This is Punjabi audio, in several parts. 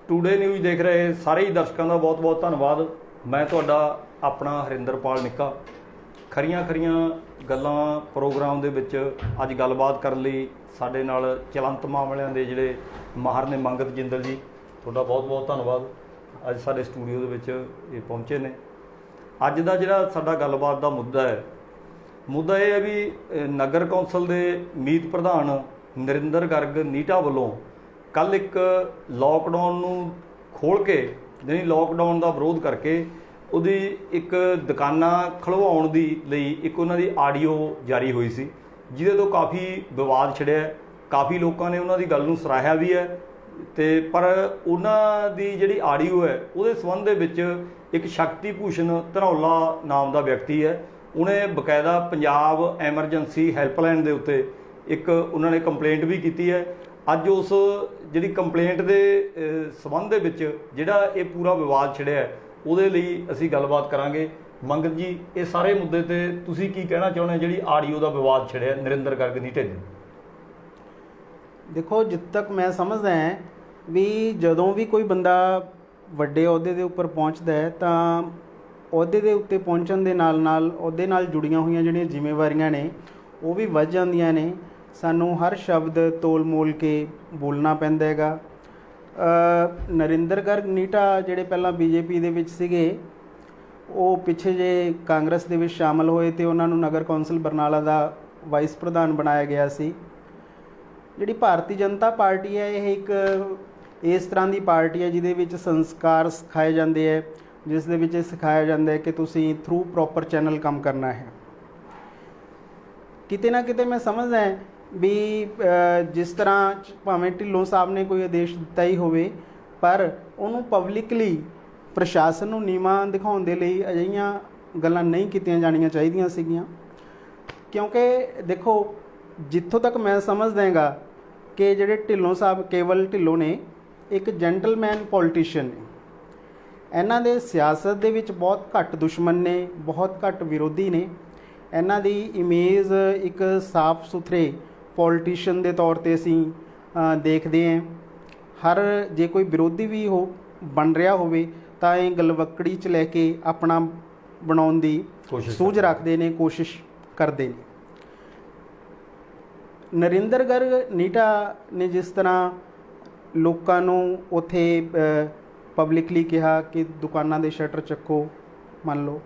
ਟੂਡੇ ਨਿਊਜ਼ ਦੇਖ ਰਹੇ ਸਾਰੇ ਹੀ ਦਰਸ਼ਕਾਂ ਦਾ ਬਹੁਤ ਬਹੁਤ ਧੰਨਵਾਦ। ਮੈਂ ਤੁਹਾਡਾ ਆਪਣਾ ਹਰਿੰਦਰਪਾਲ ਨਿੱਕਾ। ਖਰੀਆਂ ਗੱਲਾਂ ਪ੍ਰੋਗਰਾਮ ਦੇ ਵਿੱਚ ਅੱਜ ਗੱਲਬਾਤ ਕਰਨ ਲਈ ਸਾਡੇ ਨਾਲ ਚਲੰਤ ਮਾਮਲਿਆਂ ਦੇ ਜਿਹੜੇ ਮਾਹਰ ਨੇ ਮੰਗਤ ਜਿੰਦਲ ਜੀ, ਤੁਹਾਡਾ ਬਹੁਤ ਬਹੁਤ ਧੰਨਵਾਦ। ਅੱਜ ਸਾਡੇ ਸਟੂਡੀਓ ਦੇ ਵਿੱਚ ਇਹ ਪਹੁੰਚੇ ਨੇ। ਅੱਜ ਦਾ ਜਿਹੜਾ ਸਾਡਾ ਗੱਲਬਾਤ ਦਾ ਮੁੱਦਾ ਇਹ ਹੈ ਵੀ ਨਗਰ ਕੌਂਸਲ ਦੇ ਮੀਤ ਪ੍ਰਧਾਨ ਨਰਿੰਦਰ ਗਰਗ ਨੀਟਾ ਵੱਲੋਂ ਕੱਲ੍ਹ ਇੱਕ ਲੋਕਡਾਊਨ ਨੂੰ ਖੋਲ੍ਹ ਕੇ, ਯਾਨੀ ਲੋਕਡਾਊਨ ਦਾ ਵਿਰੋਧ ਕਰਕੇ ਉਹਦੀ ਇੱਕ ਦੁਕਾਨਾਂ ਖੁਲਵਾਉਣ ਦੀ ਲਈ ਇੱਕ ਉਹਨਾਂ ਦੀ ਆਡੀਓ ਜਾਰੀ ਹੋਈ ਸੀ, ਜਿਹਦੇ ਤੋਂ ਕਾਫੀ ਵਿਵਾਦ ਛਿੜਿਆ। ਕਾਫੀ ਲੋਕਾਂ ਨੇ ਉਹਨਾਂ ਦੀ ਗੱਲ ਨੂੰ ਸਰਾਹਿਆ ਵੀ ਹੈ ਤੇ ਪਰ ਉਹਨਾਂ ਦੀ ਜਿਹੜੀ ਆਡੀਓ ਹੈ ਉਹਦੇ ਸੰਬੰਧ ਦੇ ਵਿੱਚ ਇੱਕ ਸ਼ਕਤੀ ਭੂਸ਼ਣ ਧਨੌਲਾ ਨਾਮ ਦਾ ਵਿਅਕਤੀ ਹੈ, ਉਹਨੇ ਬਕਾਇਦਾ ਪੰਜਾਬ ਐਮਰਜੈਂਸੀ ਹੈਲਪਲਾਈਨ ਦੇ ਉੱਤੇ ਇੱਕ ਉਹਨਾਂ ਨੇ ਕੰਪਲੇਂਟ ਵੀ ਕੀਤੀ ਹੈ। ਅੱਜ ਉਸ ਜਿਹੜੀ ਕੰਪਲੇਂਟ ਦੇ ਸੰਬੰਧ ਦੇ ਵਿੱਚ ਜਿਹੜਾ ਇਹ ਪੂਰਾ ਵਿਵਾਦ ਛਿੜਿਆ ਉਹਦੇ ਲਈ ਅਸੀਂ ਗੱਲਬਾਤ ਕਰਾਂਗੇ। ਮੰਗਤ ਜੀ, ਇਹ ਸਾਰੇ ਮੁੱਦੇ ਤੇ ਤੁਸੀਂ ਕੀ ਕਹਿਣਾ ਚਾਹੁੰਦੇ ਹੋ ਜਿਹੜੀ ਆਡੀਓ ਦਾ ਵਿਵਾਦ ਛਿੜਿਆ ਨਰਿੰਦਰ ਗਰਗ ਨੀਟੇ ਦੇ? ਦੇਖੋ, ਜਿੱਥੇ ਤੱਕ ਮੈਂ ਸਮਝਦਾ ਹਾਂ ਵੀ ਜਦੋਂ ਵੀ ਕੋਈ ਬੰਦਾ ਵੱਡੇ ਅਹੁਦੇ ਦੇ ਉੱਪਰ ਪਹੁੰਚਦਾ ਹੈ ਤਾਂ ਅਹੁਦੇ ਦੇ ਉੱਤੇ ਪਹੁੰਚਣ ਦੇ ਨਾਲ ਅਹੁਦੇ ਨਾਲ ਜੁੜੀਆਂ ਹੋਈਆਂ ਜਿਹੜੀਆਂ ਜ਼ਿੰਮੇਵਾਰੀਆਂ ਨੇ ਉਹ ਵੀ ਵੱਧ ਜਾਂਦੀਆਂ ਨੇ। ਸਾਨੂੰ ਹਰ ਸ਼ਬਦ ਤੋਲ ਮੋਲ ਕੇ ਬੋਲਣਾ ਪੈਂਦਾ ਹੈਗਾ। ਨਰਿੰਦਰ ਗਰਗ ਨੀਟਾ ਜਿਹੜੇ ਪਹਿਲਾਂ ਬੀਜੇਪੀ ਦੇ ਵਿੱਚ ਸੀਗੇ, ਉਹ ਪਿੱਛੇ ਜੇ ਕਾਂਗਰਸ ਦੇ ਵਿੱਚ ਸ਼ਾਮਲ ਹੋਏ ਅਤੇ ਉਹਨਾਂ ਨੂੰ ਨਗਰ ਕੌਂਸਲ ਬਰਨਾਲਾ ਦਾ ਵਾਈਸ ਪ੍ਰਧਾਨ ਬਣਾਇਆ ਗਿਆ ਸੀ। ਜਿਹੜੀ ਭਾਰਤੀ ਜਨਤਾ ਪਾਰਟੀ ਹੈ ਇਹ ਇੱਕ ਇਸ ਤਰ੍ਹਾਂ ਦੀ ਪਾਰਟੀ ਹੈ ਜਿਹਦੇ ਵਿੱਚ ਸੰਸਕਾਰ ਸਿਖਾਏ ਜਾਂਦੇ ਹੈ, ਜਿਸ ਦੇ ਵਿੱਚ ਇਹ ਸਿਖਾਇਆ ਜਾਂਦਾ ਹੈ ਕਿ ਤੁਸੀਂ ਥਰੂ ਪ੍ਰੋਪਰ ਚੈਨਲ ਕੰਮ ਕਰਨਾ ਹੈ। ਕਿਤੇ ਨਾ ਕਿਤੇ ਮੈਂ ਸਮਝਦਾ ਵੀ ਜਿਸ ਤਰ੍ਹਾਂ ਭਾਵੇਂ ਢਿੱਲੋਂ ਸਾਹਿਬ ਨੇ ਕੋਈ ਆਦੇਸ਼ ਦਿੱਤਾ ਹੀ ਹੋਵੇ, ਪਰ ਉਹਨੂੰ ਪਬਲਿਕਲੀ ਪ੍ਰਸ਼ਾਸਨ ਨੂੰ ਨੀਵਾਂ ਦਿਖਾਉਣ ਦੇ ਲਈ ਅਜਿਹੀਆਂ ਗੱਲਾਂ ਨਹੀਂ ਕੀਤੀਆਂ ਜਾਣੀਆਂ ਚਾਹੀਦੀਆਂ ਸੀਗੀਆਂ। ਕਿਉਂਕਿ ਦੇਖੋ, ਜਿੱਥੋਂ ਤੱਕ ਮੈਂ ਸਮਝਦਾ ਹੈਗਾ ਕਿ ਜਿਹੜੇ ਢਿੱਲੋਂ ਸਾਹਿਬ, ਕੇਵਲ ਢਿੱਲੋਂ ਨੇ, ਇੱਕ ਜੈਂਟਲਮੈਨ ਪੋਲੀਟੀਸ਼ੀਅਨ ਨੇ। ਇਹਨਾਂ ਦੇ ਸਿਆਸਤ ਦੇ ਵਿੱਚ ਬਹੁਤ ਘੱਟ ਦੁਸ਼ਮਣ ਨੇ, ਬਹੁਤ ਘੱਟ ਵਿਰੋਧੀ ਨੇ। ਇਹਨਾਂ ਦੀ ਇਮੇਜ ਇੱਕ ਸਾਫ ਸੁਥਰੇ ਪੋਲੀਟੀਸ਼ੀਅਨ ਦੇ ਤੌਰ 'ਤੇ ਅਸੀਂ ਦੇਖਦੇ ਹਾਂ। ਜੇ ਕੋਈ ਵਿਰੋਧੀ ਵੀ ਬਣ ਰਿਹਾ ਹੋਵੇ ਤਾਂ ਇਹ ਗਲਵੱਕੜੀ 'ਚ ਲੈ ਕੇ ਆਪਣਾ ਬਣਾਉਣ ਦੀ ਸੂਝ ਰੱਖਦੇ ਨੇ, ਕੋਸ਼ਿਸ਼ ਕਰਦੇ ਨੇ। ਨਰਿੰਦਰ ਗਰਗ ਨੀਟਾ ਨੇ ਜਿਸ ਤਰ੍ਹਾਂ ਲੋਕਾਂ ਨੂੰ ਉੱਥੇ ਪਬਲਿਕਲੀ ਕਿਹਾ ਕਿ ਦੁਕਾਨਾਂ ਦੇ ਸ਼ਟਰ ਚੱਕੋ, ਮੰਨ ਲਓ,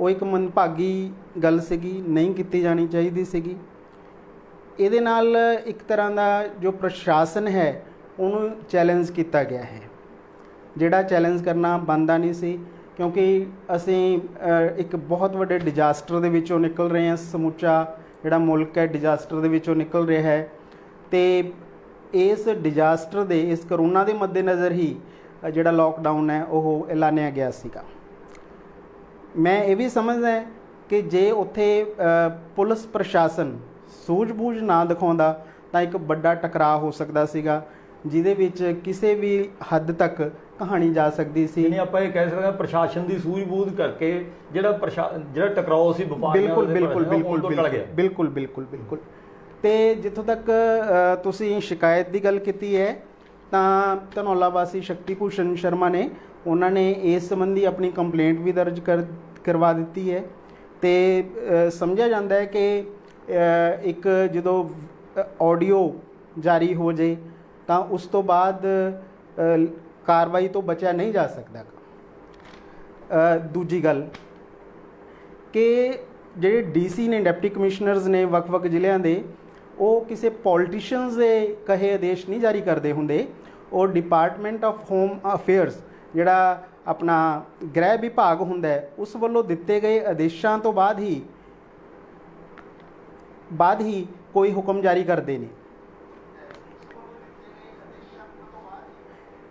ਉਹ ਇੱਕ ਮੰਦਭਾਗੀ ਗੱਲ ਸੀਗੀ, ਨਹੀਂ ਕੀਤੀ ਜਾਣੀ ਚਾਹੀਦੀ ਸੀਗੀ। ਇਹਦੇ ਨਾਲ ਇੱਕ ਤਰ੍ਹਾਂ ਦਾ ਜੋ ਪ੍ਰਸ਼ਾਸਨ ਹੈ ਉਹਨੂੰ ਚੈਲੰਜ ਕੀਤਾ ਗਿਆ ਹੈ, ਜਿਹੜਾ ਚੈਲੰਜ ਕਰਨਾ ਬਣਦਾ ਨਹੀਂ ਸੀ। ਕਿਉਂਕਿ ਅਸੀਂ ਇੱਕ ਬਹੁਤ ਵੱਡੇ ਡਿਜ਼ਾਸਟਰ ਦੇ ਵਿੱਚੋਂ ਨਿਕਲ ਰਹੇ ਹਾਂ। ਸਮੁੱਚਾ ਜਿਹੜਾ ਮੁਲਕ ਹੈ ਡਿਜ਼ਾਸਟਰ ਦੇ ਵਿੱਚੋਂ ਨਿਕਲ ਰਿਹਾ ਹੈ ਅਤੇ ਇਸ ਡਿਜ਼ਾਸਟਰ ਦੇ, ਇਸ ਕਰੋਨਾ ਦੇ ਮੱਦੇਨਜ਼ਰ ਹੀ ਜਿਹੜਾ ਲੋਕਡਾਊਨ ਹੈ ਉਹ ਐਲਾਨਿਆ ਗਿਆ ਸੀਗਾ। ਮੈਂ ਇਹ ਵੀ ਸਮਝਦਾ ਕਿ ਜੇ ਉੱਥੇ ਪੁਲਿਸ ਪ੍ਰਸ਼ਾਸਨ ਸੂਝ-ਬੂਝ ਨਾ ਦਿਖਾਉਂਦਾ ਤਾਂ ਇੱਕ ਵੱਡਾ ਟਕਰਾਅ ਹੋ ਸਕਦਾ ਸੀਗਾ, ਜਿਹਦੇ ਵਿੱਚ ਕਿਸੇ ਵੀ ਹੱਦ ਤੱਕ ਕਹਾਣੀ ਜਾ ਸਕਦੀ ਸੀ। ਨਹੀਂ, ਆਪਾਂ ਇਹ ਕਹਿ ਸਕਦੇ ਹਾਂ ਪ੍ਰਸ਼ਾਸਨ ਦੀ ਸੂਝ-ਬੂਝ ਕਰਕੇ ਜਿਹੜਾ ਟਕਰਾਓ ਸੀ ਵਪਾਰੀਆਂ ਬਿਲਕੁਲ। ਅਤੇ ਜਿੱਥੋਂ ਤੱਕ ਤੁਸੀਂ ਸ਼ਿਕਾਇਤ ਦੀ ਗੱਲ ਕੀਤੀ ਹੈ ਤਾਂ ਧਨੌਲਾ ਵਾਸੀ ਸ਼ਕਤੀ ਭੂਸ਼ਣ ਸ਼ਰਮਾ ਨੇ, ਉਹਨਾਂ ਨੇ ਇਸ ਸੰਬੰਧੀ ਆਪਣੀ ਕੰਪਲੇਂਟ ਵੀ ਦਰਜ ਕਰਵਾ ਦਿੱਤੀ ਹੈ। ਅਤੇ ਸਮਝਿਆ ਜਾਂਦਾ ਹੈ ਕਿ ਇੱਕ ਜਦੋਂ ਆਡੀਓ ਜਾਰੀ ਹੋ ਜੇ ਤਾਂ ਉਸ ਤੋਂ ਬਾਅਦ ਕਾਰਵਾਈ ਤੋਂ ਬਚਿਆ ਨਹੀਂ ਜਾ ਸਕਦਾ। ਦੂਜੀ ਗੱਲ ਕਿ ਜਿਹੜੇ DC ਨੇ, ਡਿਪਟੀ ਕਮਿਸ਼ਨਰਜ਼ ਨੇ ਵੱਖ-ਵੱਖ ਜ਼ਿਲ੍ਹਿਆਂ ਦੇ, ਉਹ ਕਿਸੇ ਪੋਲੀਟੀਸ਼ੀਅਨਸ ਦੇ ਕਹੇ ਆਦੇਸ਼ ਨਹੀਂ ਜਾਰੀ ਕਰਦੇ ਹੁੰਦੇ। ਉਹ ਡਿਪਾਰਟਮੈਂਟ ਆਫ ਹੋਮ ਅਫੇਅਰਸ, ਜਿਹੜਾ ਆਪਣਾ ਗ੍ਰਹਿ ਵਿਭਾਗ ਹੁੰਦਾ ਹੈ, ਉਸ ਵੱਲੋਂ ਦਿੱਤੇ ਗਏ ਆਦੇਸ਼ਾਂ ਤੋਂ ਬਾਅਦ ਹੀ ਕੋਈ ਹੁਕਮ ਜਾਰੀ ਕਰਦੇ ਨੇ।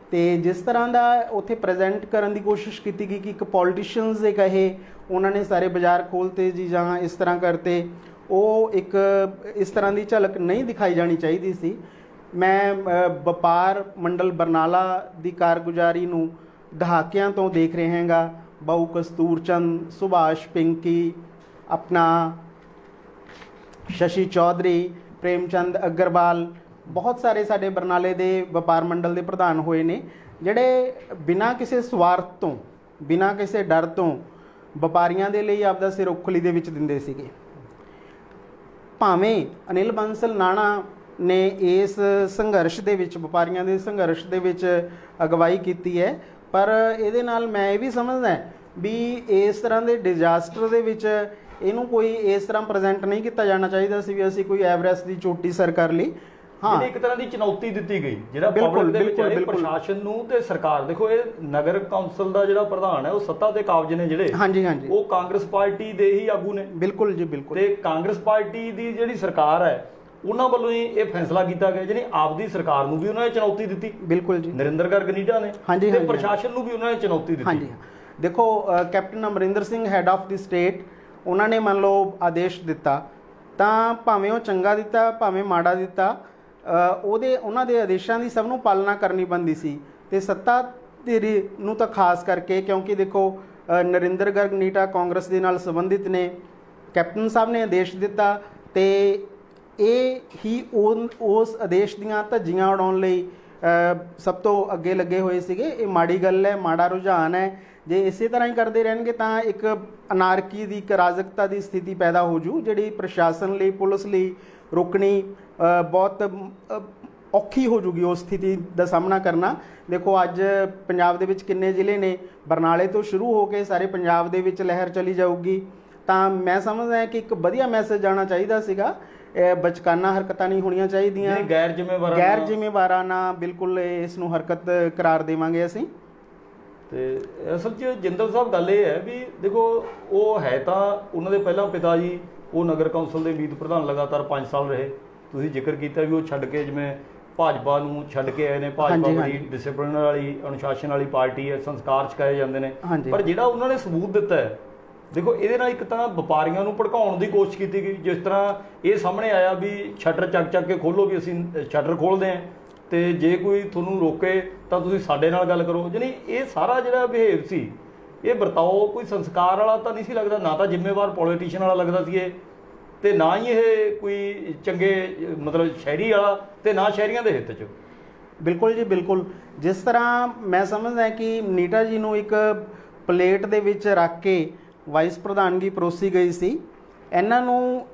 ਅਤੇ ਜਿਸ ਤਰ੍ਹਾਂ ਦਾ ਉੱਥੇ ਪ੍ਰੈਜ਼ੈਂਟ ਕਰਨ ਦੀ ਕੋਸ਼ਿਸ਼ ਕੀਤੀ ਗਈ ਕਿ ਇੱਕ ਪੋਲੀਟੀਸ਼ੀਅਨਸ ਦੇ ਕਹੇ ਉਹਨਾਂ ਨੇ ਸਾਰੇ ਬਾਜ਼ਾਰ ਖੋਲ੍ਹਤੇ ਜੀ ਜਾਂ ਇਸ ਤਰ੍ਹਾਂ ਕਰਤੇ, ਉਹ ਇੱਕ ਇਸ ਤਰ੍ਹਾਂ ਦੀ ਝਲਕ ਨਹੀਂ ਦਿਖਾਈ ਜਾਣੀ ਚਾਹੀਦੀ ਸੀ। ਮੈਂ ਵਪਾਰ ਮੰਡਲ ਬਰਨਾਲਾ ਦੀ ਕਾਰਗੁਜ਼ਾਰੀ ਨੂੰ ਦਹਾਕਿਆਂ ਤੋਂ ਦੇਖ ਰਿਹਾ ਹੈਗਾ। ਬਾਊ ਕਸਤੂਰ ਚੰਦ, ਸੁਭਾਸ਼ ਪਿੰਕੀ, ਆਪਣਾ ਸ਼ਸ਼ੀ ਚੌਧਰੀ, ਪ੍ਰੇਮ ਚੰਦ ਅਗਰਵਾਲ, ਬਹੁਤ ਸਾਰੇ ਸਾਡੇ ਬਰਨਾਲੇ ਦੇ ਵਪਾਰ ਮੰਡਲ ਦੇ ਪ੍ਰਧਾਨ ਹੋਏ ਨੇ ਜਿਹੜੇ ਬਿਨਾਂ ਕਿਸੇ ਸਵਾਰਥ ਤੋਂ, ਬਿਨਾਂ ਕਿਸੇ ਡਰ ਤੋਂ ਵਪਾਰੀਆਂ ਦੇ ਲਈ ਆਪਦਾ ਸਿਰ ਉਖਲੀ ਦੇ ਵਿੱਚ ਦਿੰਦੇ ਸੀਗੇ। ਭਾਵੇਂ ਅਨਿਲ ਬੰਸਲ ਨਾਣਾ ਨੇ ਇਸ ਸੰਘਰਸ਼ ਦੇ ਵਿੱਚ, ਵਪਾਰੀਆਂ ਦੇ ਸੰਘਰਸ਼ ਦੇ ਵਿੱਚ ਅਗਵਾਈ ਕੀਤੀ ਹੈ, ਪਰ ਇਹਦੇ ਨਾਲ ਮੈਂ ਇਹ ਵੀ ਸਮਝਦਾ ਵੀ ਇਸ ਤਰ੍ਹਾਂ ਦੇ ਡਿਜ਼ਾਸਟਰ ਦੇ ਵਿੱਚ ਇਹਨੂੰ ਕੋਈ ਇਸ ਤਰ੍ਹਾਂ ਪ੍ਰੈਜ਼ੈਂਟ ਨਹੀਂ ਕੀਤਾ ਜਾਣਾ ਚਾਹੀਦਾ ਸੀ ਵੀ ਅਸੀਂ ਕੋਈ ਐਵਰੈਸਟ ਦੀ ਚੋਟੀ ਸਰ ਕਰ ਲਈ। ਹਾਂ, ਇੱਕ ਤਰ੍ਹਾਂ ਦੀ ਚੁਣੌਤੀ ਦਿੱਤੀ ਗਈ ਜਿਹੜਾ ਪਬਲਿਕ ਦੇ ਵਿੱਚ ਆਏ ਪ੍ਰਸ਼ਾਸਨ ਨੂੰ ਤੇ ਸਰਕਾਰ। ਦੇਖੋ, ਇਹ ਨਗਰ ਕੌਂਸਲ ਦਾ ਜਿਹੜਾ ਪ੍ਰਧਾਨ ਹੈ ਉਹ ਸੱਤਾ ਦੇ ਕਾਬਜ਼ ਨੇ ਜਿਹੜੇ, ਹਾਂਜੀ ਹਾਂਜੀ, ਉਹ ਕਾਂਗਰਸ ਪਾਰਟੀ ਦੇ ਹੀ ਆਗੂ ਨੇ। ਬਿਲਕੁਲ ਜੀ, ਬਿਲਕੁਲ। ਤੇ ਕਾਂਗਰਸ ਪਾਰਟੀ ਦੀ ਜਿਹੜੀ ਸਰਕਾਰ ਹੈ ਉਹਨਾਂ ਵੱਲੋਂ ਹੀ ਇਹ ਫੈਸਲਾ ਕੀਤਾ ਗਿਆ, ਜਿਹੜੀ ਆਪਦੀ ਸਰਕਾਰ ਨੂੰ ਵੀ ਉਹਨਾਂ ਨੇ ਚੁਣੌਤੀ ਦਿੱਤੀ। ਬਿਲਕੁਲ ਜੀ, ਨਰਿੰਦਰ ਗਰਗ ਨੀਟਾ ਨੇ, ਤੇ ਪ੍ਰਸ਼ਾਸਨ ਨੂੰ ਵੀ ਉਹਨਾਂ ਨੇ ਚੁਣੌਤੀ ਦਿੱਤੀ। ਹਾਂਜੀ, ਦੇਖੋ captain Amarinder Singh head of the state, ਉਹਨਾਂ ਨੇ ਮੰਨ ਲਓ ਆਦੇਸ਼ ਦਿੱਤਾ ਤਾਂ ਭਾਵੇਂ ਉਹ ਚੰਗਾ ਦਿੱਤਾ ਭਾਵੇਂ ਮਾੜਾ ਦਿੱਤਾ, ਉਹਨਾਂ ਦੇ ਆਦੇਸ਼ਾਂ ਦੀ ਸਭ ਨੂੰ ਪਾਲਣਾ ਕਰਨੀ ਬਣਦੀ ਸੀ। ਤੇ ਸੱਤਾ ਧਿਰ ਨੂੰ ਤਾਂ ਖਾਸ ਕਰਕੇ, ਕਿਉਂਕਿ ਦੇਖੋ ਨਰਿੰਦਰ ਗਰਗ ਨੀਟਾ ਕਾਂਗਰਸ ਦੇ ਨਾਲ ਸੰਬੰਧਿਤ ਨੇ, ਕੈਪਟਨ ਸਾਹਿਬ ਨੇ ਆਦੇਸ਼ ਦਿੱਤਾ ਤੇ ਇਹ ਹੀ ਉਸ ਆਦੇਸ਼ ਦੀਆਂ ਧੱਜੀਆਂ ਉਡਾਉਣ ਲਈ ਸਭ ਤੋਂ ਅੱਗੇ ਲੱਗੇ ਹੋਏ ਸੀਗੇ। ਇਹ ਮਾੜੀ ਗੱਲ ਹੈ, ਮਾੜਾ ਰੁਝਾਨ ਹੈ। ਜੇ ਇਸੇ ਤਰ੍ਹਾਂ ਹੀ ਕਰਦੇ ਰਹਿਣਗੇ ਤਾਂ ਇੱਕ ਅਨਾਰਕੀ ਦੀ, ਇੱਕ ਅਰਾਜਕਤਾ ਦੀ ਸਥਿਤੀ ਪੈਦਾ ਹੋ ਜੂ, ਜਿਹੜੀ ਪ੍ਰਸ਼ਾਸਨ ਲਈ, ਪੁਲਿਸ ਲਈ ਰੁਕਣੀ ਬਹੁਤ ਔਖੀ ਹੋ ਜੂਗੀ। ਉਸ ਸਥਿਤੀ ਦਾ ਸਾਹਮਣਾ ਕਰਨਾ, ਦੇਖੋ ਅੱਜ ਪੰਜਾਬ ਦੇ ਵਿੱਚ ਕਿੰਨੇ ਜ਼ਿਲ੍ਹੇ ਨੇ, ਬਰਨਾਲੇ ਤੋਂ ਸ਼ੁਰੂ ਹੋ ਕੇ ਸਾਰੇ ਪੰਜਾਬ ਦੇ ਵਿੱਚ ਲਹਿਰ ਚਲੀ ਜਾਊਗੀ। ਤਾਂ ਮੈਂ ਸਮਝਦਾ ਕਿ ਇੱਕ ਵਧੀਆ ਮੈਸੇਜ ਜਾਣਾ ਚਾਹੀਦਾ ਸੀਗਾ। ਬਚਕਾਨਾ ਹਰਕਤਾਂ ਨਹੀਂ ਹੋਣੀਆਂ ਚਾਹੀਦੀਆਂ, ਗੈਰ ਜ਼ਿੰਮੇਵਾਰਾਨਾ ਬਿਲਕੁਲ ਇਸ ਨੂੰ ਹਰਕਤ ਕਰਾਰ ਦੇਵਾਂਗੇ ਅਸੀਂ। ਤੇ ਅਸਲ 'ਚ ਜਿੰਦਲ ਸਾਹਿਬ ਗੱਲ ਇਹ ਹੈ ਵੀ ਦੇਖੋ, ਉਹ ਹੈ ਤਾਂ ਉਹਨਾਂ ਦੇ ਪਹਿਲਾਂ ਪਿਤਾ ਜੀ ਉਹ ਨਗਰ ਕੌਂਸਲ ਦੇ ਮੀਤ ਪ੍ਰਧਾਨ ਲਗਾਤਾਰ 5 ਸਾਲ ਰਹੇ। ਤੁਸੀਂ ਜ਼ਿਕਰ ਕੀਤਾ ਵੀ ਉਹ ਛੱਡ ਕੇ ਜਿਵੇਂ ਭਾਜਪਾ ਨੂੰ ਛੱਡ ਕੇ ਆਏ ਨੇ। ਭਾਜਪਾ ਬੜੀ ਡਿਸਪਲਿਨ ਵਾਲੀ, ਅਨੁਸ਼ਾਸਨ ਵਾਲੀ ਪਾਰਟੀ ਹੈ, ਸੰਸਕਾਰ ਚੁਕਾਏ ਜਾਂਦੇ ਨੇ। ਪਰ ਜਿਹੜਾ ਉਹਨਾਂ ਨੇ ਸਬੂਤ ਦਿੱਤਾ ਹੈ, ਦੇਖੋ ਇਹਦੇ ਨਾਲ ਇੱਕ ਤਾਂ ਵਪਾਰੀਆਂ ਨੂੰ ਭੜਕਾਉਣ ਦੀ ਕੋਸ਼ਿਸ਼ ਕੀਤੀ ਗਈ। ਜਿਸ ਤਰ੍ਹਾਂ ਇਹ ਸਾਹਮਣੇ ਆਇਆ ਵੀ ਸ਼ਟਰ ਚੱਕ ਕੇ ਖੋਲ੍ਹੋ, ਵੀ ਅਸੀਂ ਸ਼ਟਰ ਖੋਲ੍ਹਦੇ ਹਾਂ ਤੇ ਜੇ ਕੋਈ ਤੁਹਾਨੂੰ ਰੋਕੇ ਤਾਂ ਤੁਸੀਂ ਸਾਡੇ ਨਾਲ ਗੱਲ ਕਰੋ। ਜਾਣੀ ਇਹ ਸਾਰਾ ਜਿਹੜਾ ਬਿਹੇਵ ਸੀ, ਇਹ ਵਰਤਾਓ ਕੋਈ ਸੰਸਕਾਰ ਵਾਲਾ ਤਾਂ ਨਹੀਂ ਸੀ ਲੱਗਦਾ, ਨਾ ਤਾਂ ਜ਼ਿੰਮੇਵਾਰ ਪੋਲੀਟੀਸ਼ੀਅਨ ਵਾਲਾ ਲੱਗਦਾ ਸੀ ਇਹ, ਤੇ ਨਾ ਹੀ ਇਹ ਕੋਈ ਚੰਗੇ ਮਤਲਬ ਸ਼ਹਿਰੀ ਵਾਲਾ, ਤੇ ਨਾ ਸ਼ਹਿਰੀਆਂ ਦੇ ਹਿੱਤ 'ਚ। ਬਿਲਕੁਲ ਜੀ, ਬਿਲਕੁਲ। ਜਿਸ ਤਰ੍ਹਾਂ ਮੈਂ ਸਮਝਦਾ ਕਿ ਨੀਟਾ ਜੀ ਨੂੰ ਇੱਕ ਪਲੇਟ ਦੇ ਵਿੱਚ ਰੱਖ ਕੇ ਵਾਈਸ ਪ੍ਰਧਾਨਗੀ ਪਰੋਸੀ ਗਈ ਸੀ, ਇਹਨਾਂ ਨੂੰ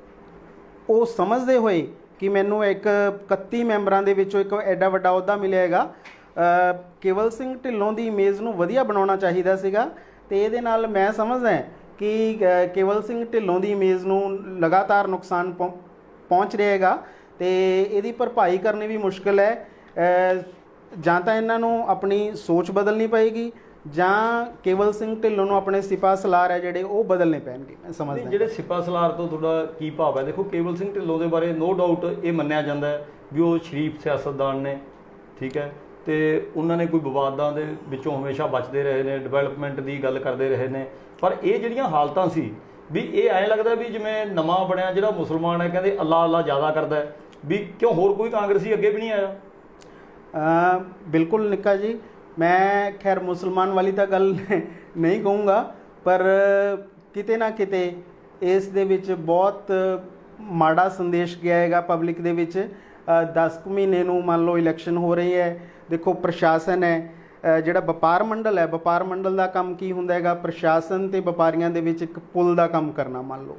ਉਹ ਸਮਝਦੇ ਹੋਏ ਕਿ ਮੈਨੂੰ ਇੱਕ 31 ਮੈਂਬਰਾਂ ਦੇ ਵਿੱਚੋਂ ਇੱਕ ਐਡਾ ਵੱਡਾ ਅਹੁਦਾ ਮਿਲਿਆ ਹੈਗਾ, ਕੇਵਲ ਸਿੰਘ ਢਿੱਲੋਂ ਦੀ ਇਮੇਜ ਨੂੰ ਵਧੀਆ ਬਣਾਉਣਾ ਚਾਹੀਦਾ ਸੀਗਾ। ਤੇ ਇਹਦੇ ਨਾਲ ਮੈਂ ਸਮਝਦਾ ਕਿ ਕੇਵਲ ਸਿੰਘ ਢਿੱਲੋਂ ਦੀ ਇਮੇਜ ਨੂੰ ਲਗਾਤਾਰ ਨੁਕਸਾਨ ਪਹੁੰਚ ਰਿਹਾ ਹੈਗਾ ਤੇ ਇਹਦੀ ਭਰਪਾਈ ਕਰਨੀ ਵੀ ਮੁਸ਼ਕਿਲ ਹੈ। ਜਾਂ ਤਾਂ ਇਹਨਾਂ ਨੂੰ ਆਪਣੀ ਸੋਚ ਬਦਲਣੀ ਪਏਗੀ ਜਾਂ ਕੇਵਲ ਸਿੰਘ ਢਿੱਲੋਂ ਨੂੰ ਆਪਣੇ ਸਿਪਾਹ ਸਲਾਰ ਹੈ ਜਿਹੜੇ ਉਹ ਬਦਲਣੇ ਪੈਣਗੇ। ਮੈਂ ਸਮਝਦਾ ਜਿਹੜੇ ਸਿਪਾਹ ਸਲਾਰ ਤੋਂ ਤੁਹਾਡਾ ਕੀ ਭਾਵ ਹੈ? ਦੇਖੋ, ਕੇਵਲ ਸਿੰਘ ਢਿੱਲੋਂ ਦੇ ਬਾਰੇ ਨੋ ਡਾਊਟ ਇਹ ਮੰਨਿਆ ਜਾਂਦਾ ਹੈ ਵੀ ਉਹ ਸ਼ਰੀਫ ਸਿਆਸਤਦਾਨ ਨੇ, ਠੀਕ ਹੈ, ਤੇ ਉਹਨਾਂ ਨੇ ਕੋਈ ਵਿਵਾਦਾਂ ਦੇ ਵਿੱਚੋਂ ਹਮੇਸ਼ਾ ਬਚਦੇ ਰਹੇ ਨੇ, ਡਿਵੈਲਪਮੈਂਟ ਦੀ ਗੱਲ ਕਰਦੇ ਰਹੇ ਨੇ। ਪਰ ਇਹ ਜਿਹੜੀਆਂ ਹਾਲਤਾਂ ਸੀ ਵੀ ਇਹ ਐਂ ਲੱਗਦਾ ਵੀ ਜਿਵੇਂ ਨਵਾਂ ਬਣਿਆ ਜਿਹੜਾ ਮੁਸਲਮਾਨ ਹੈ, ਕਹਿੰਦੇ ਅੱਲਾ ਅੱਲਾ ਜ਼ਿਆਦਾ ਕਰਦਾ, ਵੀ ਕਿਉਂ ਹੋਰ ਕੋਈ ਕਾਂਗਰਸੀ ਅੱਗੇ ਵੀ ਨਹੀਂ ਆਇਆ? ਬਿਲਕੁਲ ਨਿੱਕਾ ਜੀ, ਮੈਂ ਖੈਰ ਮੁਸਲਮਾਨ ਵਾਲੀ ਤਾਂ ਗੱਲ ਨਹੀਂ ਕਹੂੰਗਾ, ਪਰ ਕਿਤੇ ਨਾ ਕਿਤੇ ਇਸ ਦੇ ਵਿੱਚ ਬਹੁਤ ਮਾੜਾ ਸੰਦੇਸ਼ ਗਿਆ ਹੈਗਾ ਪਬਲਿਕ ਦੇ ਵਿੱਚ। 10 ਮਹੀਨੇ ਨੂੰ ਮੰਨ ਲਓ ਇਲੈਕਸ਼ਨ ਹੋ ਰਹੀ ਹੈ, ਦੇਖੋ ਪ੍ਰਸ਼ਾਸਨ ਹੈ, ਜਿਹੜਾ ਵਪਾਰ ਮੰਡਲ ਹੈ, ਵਪਾਰ ਮੰਡਲ ਦਾ ਕੰਮ ਕੀ ਹੁੰਦਾ ਹੈਗਾ? ਪ੍ਰਸ਼ਾਸਨ ਤੇ ਵਪਾਰੀਆਂ ਦੇ ਵਿੱਚ ਇੱਕ ਪੁਲ ਦਾ ਕੰਮ ਕਰਨਾ। ਮੰਨ ਲਓ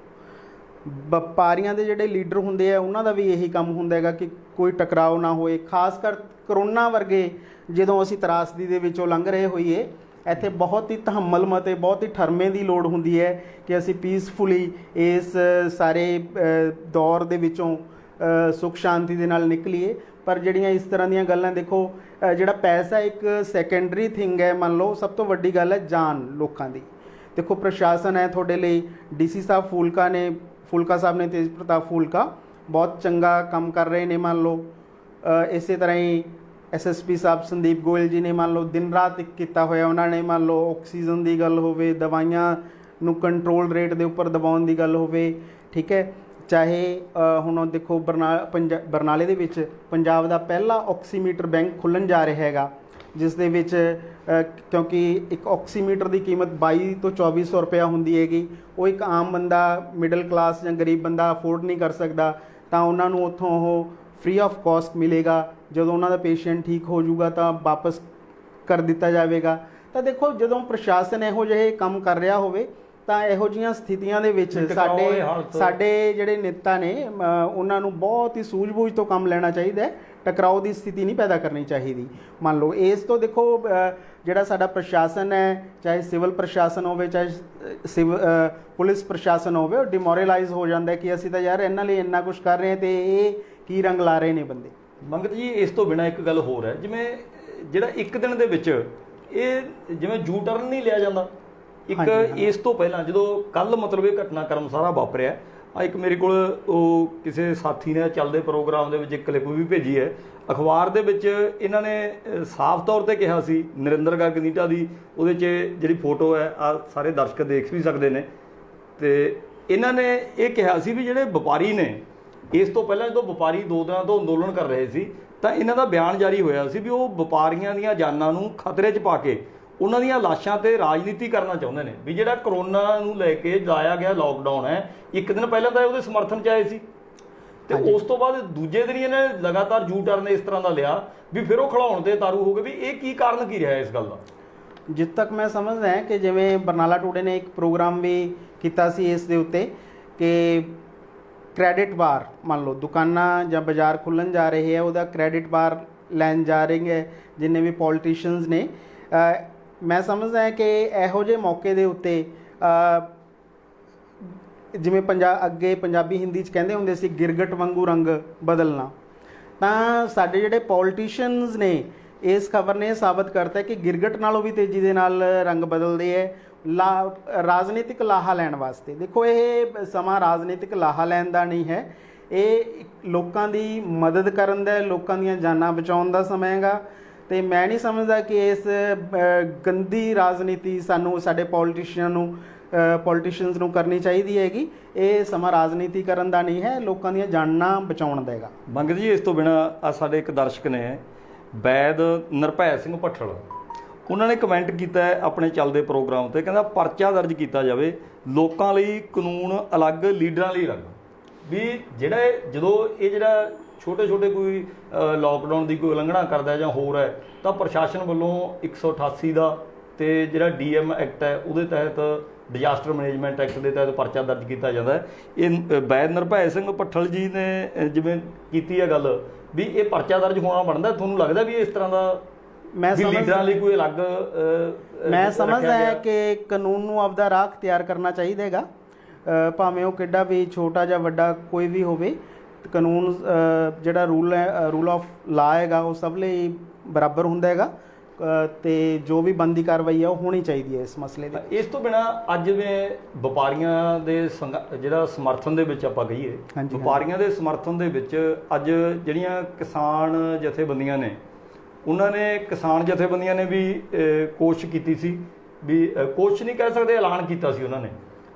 ਵਪਾਰੀਆਂ ਦੇ ਜਿਹੜੇ ਲੀਡਰ ਹੁੰਦੇ ਆ ਉਹਨਾਂ ਦਾ ਵੀ ਇਹੀ ਕੰਮ ਹੁੰਦਾ ਹੈਗਾ ਕਿ ਕੋਈ ਟਕਰਾਓ ਨਾ ਹੋਏ। ਖਾਸ ਕਰ ਕਰੋਨਾ ਵਰਗੇ ਜਦੋਂ ਅਸੀਂ ਤਰਾਸਦੀ ਦੇ ਵਿੱਚੋਂ ਲੰਘ ਰਹੇ ਹੋਈਏ, ਇੱਥੇ ਬਹੁਤ ਹੀ ਤਹੱਮਲ ਅਤੇ ਬਹੁਤ ਹੀ ਠਰਮੇ ਦੀ ਲੋੜ ਹੁੰਦੀ ਹੈ ਕਿ ਅਸੀਂ ਪੀਸਫੁਲੀ ਇਸ ਸਾਰੇ ਦੌਰ ਦੇ ਵਿੱਚੋਂ ਸੁੱਖ ਸ਼ਾਂਤੀ ਦੇ ਨਾਲ ਨਿਕਲੀਏ। ਪਰ ਜਿਹੜੀਆਂ ਇਸ ਤਰ੍ਹਾਂ ਦੀਆਂ ਗੱਲਾਂ, ਦੇਖੋ ਜਿਹੜਾ ਪੈਸਾ ਇੱਕ ਸੈਕੰਡਰੀ ਥਿੰਗ ਹੈ, ਮੰਨ ਲਓ ਸਭ ਤੋਂ ਵੱਡੀ ਗੱਲ ਹੈ ਜਾਨ ਲੋਕਾਂ ਦੀ। ਦੇਖੋ ਪ੍ਰਸ਼ਾਸਨ ਹੈ ਤੁਹਾਡੇ ਲਈ, ਡੀਸੀ ਸਾਹਿਬ ਫੂਲਕਾ ਸਾਹਿਬ ਨੇ, ਤੇਜ ਪ੍ਰਤਾਪ ਫੂਲਕਾ ਬਹੁਤ ਚੰਗਾ ਕੰਮ ਕਰ ਰਹੇ ਨੇ। ਮੰਨ ਲਓ ਇਸੇ ਤਰ੍ਹਾਂ ਹੀ ਐਸਐਸਪੀ ਸਾਹਿਬ ਸੰਦੀਪ ਗੋਇਲ ਜੀ ਨੇ ਮੰਨ ਲਓ ਦਿਨ ਰਾਤ ਇੱਕ ਕੀਤਾ ਹੋਇਆ ਉਹਨਾਂ ਨੇ। ਮੰਨ ਲਓ ਆਕਸੀਜਨ ਦੀ ਗੱਲ ਹੋਵੇ, ਦਵਾਈਆਂ ਨੂੰ ਕੰਟਰੋਲ ਰੇਟ ਦੇ ਉੱਪਰ ਦਬਾਉਣ ਦੀ ਗੱਲ ਹੋਵੇ, ਠੀਕ ਹੈ, ਚਾਹੇ ਹੁਣ ਦੇਖੋ ਬਰਨਾਲੇ ਦੇ ਵਿੱਚ ਪੰਜਾਬ ਦਾ ਪਹਿਲਾ ਆਕਸੀਮੀਟਰ ਬੈਂਕ ਖੁੱਲ੍ਹਣ ਜਾ ਰਿਹਾ ਹੈਗਾ, ਜਿਸ ਦੇ ਵਿੱਚ ਕਿਉਂਕਿ ਇੱਕ ਆਕਸੀਮੀਟਰ ਦੀ ਕੀਮਤ 2200 ਤੋਂ 2400 ਰੁਪਇਆ ਹੁੰਦੀ ਹੈਗੀ, ਉਹ ਇੱਕ ਆਮ ਬੰਦਾ, ਮਿਡਲ ਕਲਾਸ ਜਾਂ ਗਰੀਬ ਬੰਦਾ ਅਫੋਰਡ ਨਹੀਂ ਕਰ ਸਕਦਾ, ਤਾਂ ਉਹਨਾਂ ਨੂੰ ਉੱਥੋਂ ਉਹ ਫ੍ਰੀ ਆਫ ਕਾਸਟ ਮਿਲੇਗਾ, ਜਦੋਂ ਉਹਨਾਂ ਦਾ ਪੇਸ਼ੈਂਟ ਠੀਕ ਹੋ ਜਾਊਗਾ ਤਾਂ ਵਾਪਸ ਕਰ ਦਿੱਤਾ ਜਾਵੇਗਾ। ਤਾਂ ਦੇਖੋ, ਜਦੋਂ ਪ੍ਰਸ਼ਾਸਨ ਇਹੋ ਜਿਹੇ ਕੰਮ ਕਰ ਰਿਹਾ ਹੋਵੇ ਤਾਂ ਇਹੋ ਜਿਹੀਆਂ ਸਥਿਤੀਆਂ ਦੇ ਵਿੱਚ ਸਾਡੇ ਜਿਹੜੇ ਨੇਤਾ ਨੇ ਉਹਨਾਂ ਨੂੰ ਬਹੁਤ ਹੀ ਸੂਝ-ਬੂਝ ਤੋਂ ਕੰਮ ਲੈਣਾ ਚਾਹੀਦਾ ਹੈ। ਟਕਰਾਓ ਦੀ ਸਥਿਤੀ ਨਹੀਂ ਪੈਦਾ ਕਰਨੀ ਚਾਹੀਦੀ। ਮੰਨ ਲਓ ਇਸ ਤੋਂ ਦੇਖੋ ਜਿਹੜਾ ਸਾਡਾ ਪ੍ਰਸ਼ਾਸਨ ਹੈ, ਚਾਹੇ ਸਿਵਲ ਪ੍ਰਸ਼ਾਸਨ ਹੋਵੇ ਚਾਹੇ ਪੁਲਿਸ ਪ੍ਰਸ਼ਾਸਨ ਹੋਵੇ, ਉਹ ਡਿਮੋਰਲਾਈਜ਼ ਹੋ ਜਾਂਦਾ ਕਿ ਅਸੀਂ ਤਾਂ ਯਾਰ ਇਹਨਾਂ ਲਈ ਇੰਨਾ ਕੁਛ ਕਰ ਰਹੇ ਹਾਂ ਤੇ ਇਹ ਕੀ ਰੰਗ ਲਾ ਰਹੇ ਨੇ ਬੰਦੇ। ਮੰਗਤ ਜੀ, ਇਸ ਤੋਂ ਬਿਨਾਂ ਇੱਕ ਗੱਲ ਹੋਰ ਹੈ, ਜਿਵੇਂ ਜਿਹੜਾ ਇੱਕ ਦਿਨ ਦੇ ਵਿੱਚ ਇਹ ਜਿਵੇਂ ਯੂ ਟਰਨ ਨਹੀਂ ਲਿਆ ਜਾਂਦਾ ਇੱਕ, ਇਸ ਤੋਂ ਪਹਿਲਾਂ ਜਦੋਂ ਕੱਲ ਮਤਲਬ ਇਹ ਘਟਨਾਕ੍ਰਮ ਸਾਰਾ ਵਾਪਰਿਆ, ਆ ਇੱਕ ਮੇਰੇ ਕੋਲ ਉਹ ਕਿਸੇ ਸਾਥੀ ਨੇ ਚੱਲਦੇ ਪ੍ਰੋਗਰਾਮ ਦੇ ਵਿੱਚ ਇੱਕ ਕਲਿੱਪ ਵੀ ਭੇਜੀ ਹੈ ਅਖਬਾਰ ਦੇ ਵਿੱਚ। ਇਹਨਾਂ ਨੇ ਸਾਫ਼ ਤੌਰ ਤੇ ਕਿਹਾ ਸੀ, ਨਰਿੰਦਰ ਗਰਗ ਨੀਟਾ ਦੀ ਉਹਦੇ 'ਚ ਜਿਹੜੀ ਫੋਟੋ ਹੈ, ਆ ਸਾਰੇ ਦਰਸ਼ਕ ਦੇਖ ਵੀ ਸਕਦੇ ਨੇ, ਤੇ ਇਹਨਾਂ ਨੇ ਇਹ ਕਿਹਾ ਸੀ ਵੀ ਜਿਹੜੇ ਵਪਾਰੀ ਨੇ, ਇਸ ਤੋਂ ਪਹਿਲਾਂ ਜਦੋਂ ਵਪਾਰੀ 2 ਦਿਨਾਂ ਤੋਂ ਅੰਦੋਲਨ ਕਰ ਰਹੇ ਸੀ ਤਾਂ ਇਹਨਾਂ ਦਾ ਬਿਆਨ ਜਾਰੀ ਹੋਇਆ ਸੀ ਵੀ ਉਹ ਵਪਾਰੀਆਂ ਦੀਆਂ ਜਾਨਾਂ ਨੂੰ ਖਤਰੇ 'ਚ ਪਾ ਕੇ ਉਹਨਾਂ ਦੀਆਂ ਲਾਸ਼ਾਂ ਤੇ ਰਾਜਨੀਤੀ ਕਰਨਾ ਚਾਹੁੰਦੇ ਨੇ। ਵੀ ਜਿਹੜਾ ਕਰੋਨਾ ਨੂੰ ਲੈ ਕੇ ਲਾਇਆ ਗਿਆ ਲੋਕਡਾਊਨ ਹੈ, ਇੱਕ ਦਿਨ ਪਹਿਲਾਂ ਤਾਂ ਉਹਦੇ ਸਮਰਥਨ 'ਚ ਆਏ ਸੀ, ਤੇ ਉਸ ਤੋਂ ਬਾਅਦ ਦੂਜੇ ਦਿਨ ਇਹਨੇ ਲਗਾਤਾਰ ਯੂ ਟਰਨ ਇਸ ਤਰ੍ਹਾਂ ਦਾ ਲਿਆ ਵੀ ਫਿਰ ਉਹ ਖਿਲਾਉਣ ਤੇ ਤਾਰੂ ਹੋ ਗਏ। ਵੀ ਇਹ ਕੀ ਕਾਰਨ ਕੀ ਰਿਹਾ ਇਸ ਗੱਲ ਦਾ? ਜਿੱਥੇ ਤੱਕ ਮੈਂ ਸਮਝਦਾ ਹਾਂ ਕਿ ਜਿਵੇਂ ਬਰਨਾਲਾ ਟੂਡੇ ਨੇ ਇੱਕ ਪ੍ਰੋਗਰਾਮ ਵੀ ਕੀਤਾ ਸੀ ਇਸ ਦੇ ਉੱਤੇ ਕਿ ਕ੍ਰੈਡਿਟ ਬਾਰ, ਮੰਨ ਲਓ ਦੁਕਾਨਾਂ ਜਾਂ ਬਾਜ਼ਾਰ ਖੁੱਲ੍ਹਣ ਜਾ ਰਹੇ ਹੈ, ਉਹਦਾ ਕ੍ਰੈਡਿਟ ਬਾਰ ਲੈਣ ਜਾ ਰਹੇ ਹੈ ਜਿੰਨੇ ਵੀ ਪੋਲੀਟੀਸ਼ੀਅਨਸ ਨੇ। ਮੈਂ ਸਮਝਦਾ ਹਾਂ ਕਿ ਇਹੋ ਜਿਹੇ ਮੌਕੇ ਦੇ ਉੱਤੇ ਜਿਵੇਂ ਅੱਗੇ ਪੰਜਾਬੀ ਹਿੰਦੀ 'ਚ ਕਹਿੰਦੇ ਹੁੰਦੇ ਸੀ ਗਿਰਗਟ ਵਾਂਗੂ ਰੰਗ ਬਦਲਣਾ, ਤਾਂ ਸਾਡੇ ਜਿਹੜੇ ਪੋਲੀਟੀਸ਼ੀਅਨਸ ਨੇ ਇਸ ਖਬਰ ਨੇ ਸਾਬਤ ਕਰਤਾ ਕਿ ਗਿਰਗਟ ਨਾਲੋਂ ਵੀ ਤੇਜ਼ੀ ਦੇ ਨਾਲ ਰੰਗ ਬਦਲਦੇ ਹੈ ਰਾਜਨੀਤਿਕ ਲਾਹਾ ਲੈਣ ਵਾਸਤੇ। ਦੇਖੋ, ਇਹ ਸਮਾਂ ਰਾਜਨੀਤਿਕ ਲਾਹਾ ਲੈਣ ਦਾ ਨਹੀਂ ਹੈ, ਇਹ ਲੋਕਾਂ ਦੀ ਮਦਦ ਕਰਨ ਦਾ, ਲੋਕਾਂ ਦੀਆਂ ਜਾਨਾਂ ਬਚਾਉਣ ਦਾ ਸਮਾਂ ਹੈਗਾ। ਤੇ ਮੈਂ ਨਹੀਂ ਸਮਝਦਾ ਕਿ ਇਸ ਗੰਦੀ ਰਾਜਨੀਤੀ ਸਾਨੂੰ ਸਾਡੇ ਪੋਲੀਟੀਸ਼ੀਅਨਸ ਨੂੰ ਕਰਨੀ ਚਾਹੀਦੀ ਹੈਗੀ। ਇਹ ਸਮਾਂ ਰਾਜਨੀਤੀ ਕਰਨ ਦਾ ਨਹੀਂ ਹੈ, ਲੋਕਾਂ ਦੀਆਂ ਜਾਨਾਂ ਬਚਾਉਣ ਦਾ ਹੈਗਾ। ਮੰਗਤ ਜੀ, ਇਸ ਤੋਂ ਬਿਨਾਂ ਆ ਸਾਡੇ ਇੱਕ ਦਰਸ਼ਕ ਨੇ ਵੈਦ ਨਿਰਭੈ ਸਿੰਘ ਭੱਠਲ, ਉਹਨਾਂ ਨੇ ਕਮੈਂਟ ਕੀਤਾ ਹੈ ਆਪਣੇ ਚੱਲਦੇ ਪ੍ਰੋਗਰਾਮ 'ਤੇ, ਕਹਿੰਦਾ ਪਰਚਾ ਦਰਜ ਕੀਤਾ ਜਾਵੇ, ਲੋਕਾਂ ਲਈ ਕਾਨੂੰਨ ਅਲੱਗ, ਲੀਡਰਾਂ ਲਈ ਅਲੱਗ। ਵੀ ਜਿਹੜਾ ਜਦੋਂ ਇਹ ਜਿਹੜਾ ਛੋਟੇ ਛੋਟੇ ਕੋਈ ਲੋਕਡਾਊਨ ਦੀ ਕੋਈ ਉਲੰਘਣਾ ਕਰਦਾ ਜਾਂ ਹੋਰ ਹੈ ਤਾਂ ਪ੍ਰਸ਼ਾਸਨ ਵੱਲੋਂ 188 ਦਾ ਤੇ ਜਿਹੜਾ DM ਐਕਟ ਹੈ ਉਹਦੇ ਤਹਿਤ, ਡਿਜ਼ਾਸਟਰ ਮੈਨੇਜਮੈਂਟ ਐਕਟ ਦੇ ਤਹਿਤ ਪਰਚਾ ਦਰਜ ਕੀਤਾ ਜਾਂਦਾ ਹੈ। ਇਹ ਵੈਦ ਨਿਰਭੈ ਸਿੰਘ ਭੱਠਲ ਜੀ ਨੇ ਜਿਵੇਂ ਕੀਤੀ ਹੈ ਗੱਲ ਵੀ ਇਹ ਪਰਚਾ ਦਰਜ ਹੋਣਾ ਬਣਦਾ, ਤੁਹਾਨੂੰ ਲੱਗਦਾ ਵੀ ਇਸ ਤਰ੍ਹਾਂ ਦਾ ਲੀਡਰਾਂ ਲਈ ਕੋਈ ਅਲੱਗ? ਮੈਂ ਸਮਝਦਾ ਹੈ ਕਿ ਕਾਨੂੰਨ ਨੂੰ ਆਪਦਾ ਰਾਹ ਅਖਤਿਆਰ ਕਰਨਾ ਚਾਹੀਦਾ ਹੈਗਾ, ਭਾਵੇਂ ਉਹ ਕਿੱਡਾ ਵੀ ਛੋਟਾ ਜਾਂ ਵੱਡਾ ਕੋਈ ਵੀ ਹੋਵੇ। ਕਾਨੂੰਨ ਜਿਹੜਾ ਰੂਲ ਆਫ ਲਾ ਹੈਗਾ ਉਹ ਸਭ ਲਈ ਬਰਾਬਰ ਹੁੰਦਾ ਹੈਗਾ, ਤੇ ਜੋ ਵੀ ਬਣਦੀ ਕਾਰਵਾਈ ਹੈ ਉਹ ਹੋਣੀ ਚਾਹੀਦੀ ਹੈ ਇਸ ਮਸਲੇ ਦੀ। ਇਸ ਤੋਂ ਬਿਨਾਂ ਅੱਜ ਜਿਵੇਂ ਵਪਾਰੀਆਂ ਦੇ ਜਿਹੜਾ ਸਮਰਥਨ ਦੇ ਵਿੱਚ ਆਪਾਂ ਕਹੀਏ, ਵਪਾਰੀਆਂ ਦੇ ਸਮਰਥਨ ਦੇ ਵਿੱਚ ਅੱਜ ਜਿਹੜੀਆਂ ਕਿਸਾਨ ਜਥੇਬੰਦੀਆਂ ਨੇ, ਉਹਨਾਂ ਨੇ ਕਿਸਾਨ ਜਥੇਬੰਦੀਆਂ ਨੇ ਵੀ ਕੋਸ਼ਿਸ਼ ਕੀਤੀ ਸੀ, ਵੀ ਕੋਸ਼ਿਸ਼ ਨਹੀਂ ਕਹਿ ਸਕਦੇ, ਐਲਾਨ ਕੀਤਾ ਸੀ ਉਹਨਾਂ ਨੇ।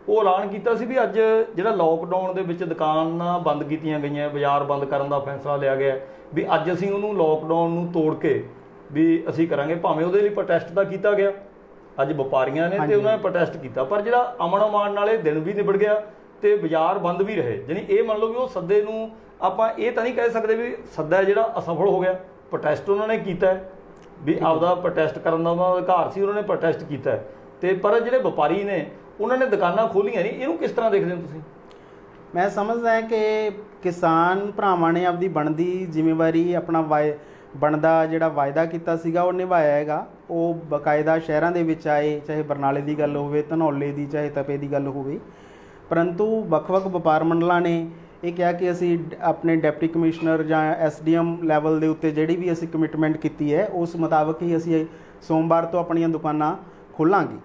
ਉਹ ਐਲਾਨ ਕੀਤਾ ਸੀ ਵੀ ਅੱਜ ਜਿਹੜਾ ਲੋਕਡਾਊਨ ਦੇ ਵਿੱਚ ਦੁਕਾਨਾਂ ਬੰਦ ਕੀਤੀਆਂ ਗਈਆਂ, ਬਾਜ਼ਾਰ ਬੰਦ ਕਰਨ ਦਾ ਫੈਸਲਾ ਲਿਆ ਗਿਆ, ਵੀ ਅੱਜ ਅਸੀਂ ਉਹਨੂੰ ਲੋਕਡਾਊਨ ਨੂੰ ਤੋੜ ਕੇ ਵੀ ਅਸੀਂ ਕਰਾਂਗੇ। ਭਾਵੇਂ ਉਹਦੇ ਲਈ ਪ੍ਰੋਟੈਸਟ ਤਾਂ ਕੀਤਾ ਗਿਆ, ਅੱਜ ਵਪਾਰੀਆਂ ਨੇ ਤੇ ਉਹਨਾਂ ਨੇ ਪ੍ਰੋਟੈਸਟ ਕੀਤਾ, ਪਰ ਜਿਹੜਾ ਅਮਨ ਅਮਾਨ ਨਾਲ ਇਹ ਦਿਨ ਵੀ ਨਿਬੜ ਗਿਆ ਤੇ ਬਾਜ਼ਾਰ ਬੰਦ ਵੀ ਰਹੇ। ਜਾਨੀ ਇਹ ਮੰਨ ਲਓ ਵੀ ਉਹ ਸੱਦੇ ਨੂੰ ਆਪਾਂ ਇਹ ਤਾਂ ਨਹੀਂ ਕਹਿ ਸਕਦੇ ਵੀ ਸੱਦਾ ਜਿਹੜਾ ਅਸਫਲ ਹੋ ਗਿਆ। ਪ੍ਰੋਟੈਸਟ ਉਹਨਾਂ ਨੇ ਕੀਤਾ ਵੀ ਆਪਦਾ ਪ੍ਰੋਟੈਸਟ ਕਰਨ ਦਾ ਉਹਨਾਂ ਦਾ ਅਧਿਕਾਰ ਸੀ, ਉਹਨਾਂ ਨੇ ਪ੍ਰੋਟੈਸਟ ਕੀਤਾ ਤੇ ਪਰ ਜਿਹੜੇ ਵਪਾਰੀ ਨੇ ਉਹਨਾਂ ਨੇ ਦੁਕਾਨਾਂ ਖੋਲ੍ਹੀਆਂ ਨਹੀਂ। ਇਹਨੂੰ ਕਿਸ ਤਰ੍ਹਾਂ ਦੇਖਦੇ ਹੋ ਤੁਸੀਂ? ਮੈਂ ਸਮਝਦਾ ਹਾਂ ਕਿ ਕਿਸਾਨ ਭਰਾਵਾਂ ਨੇ ਆਪਦੀ ਬਣਦੀ ਜ਼ਿੰਮੇਵਾਰੀ, ਆਪਣਾ ਬਣਦਾ ਜਿਹੜਾ ਵਾਅਦਾ ਕੀਤਾ ਸੀਗਾ ਉਹ ਨਿਭਾਇਆ ਹੈਗਾ। ਉਹ ਬਾਕਾਇਦਾ ਸ਼ਹਿਰਾਂ ਦੇ ਵਿੱਚ ਆਏ, ਚਾਹੇ ਬਰਨਾਲੇ ਦੀ ਗੱਲ ਹੋਵੇ, ਧਨੌਲੇ ਦੀ, ਚਾਹੇ ਤਪੇ ਦੀ ਗੱਲ ਹੋਵੇ, ਪਰੰਤੂ ਵੱਖ-ਵੱਖ ਵਪਾਰ ਮੰਡਲਾਂ ਨੇ ਇਹ ਕਿਹਾ ਕਿ ਅਸੀਂ ਆਪਣੇ ਡਿਪਟੀ ਕਮਿਸ਼ਨਰ ਜਾਂ SDM ਲੈਵਲ ਦੇ ਉੱਤੇ ਜਿਹੜੀ ਵੀ ਅਸੀਂ ਕਮਿਟਮੈਂਟ ਕੀਤੀ ਹੈ ਉਸ ਮੁਤਾਬਕ ਹੀ ਅਸੀਂ ਸੋਮਵਾਰ ਤੋਂ ਆਪਣੀਆਂ ਦੁਕਾਨਾਂ ਖੋਲ੍ਹਾਂਗੇ।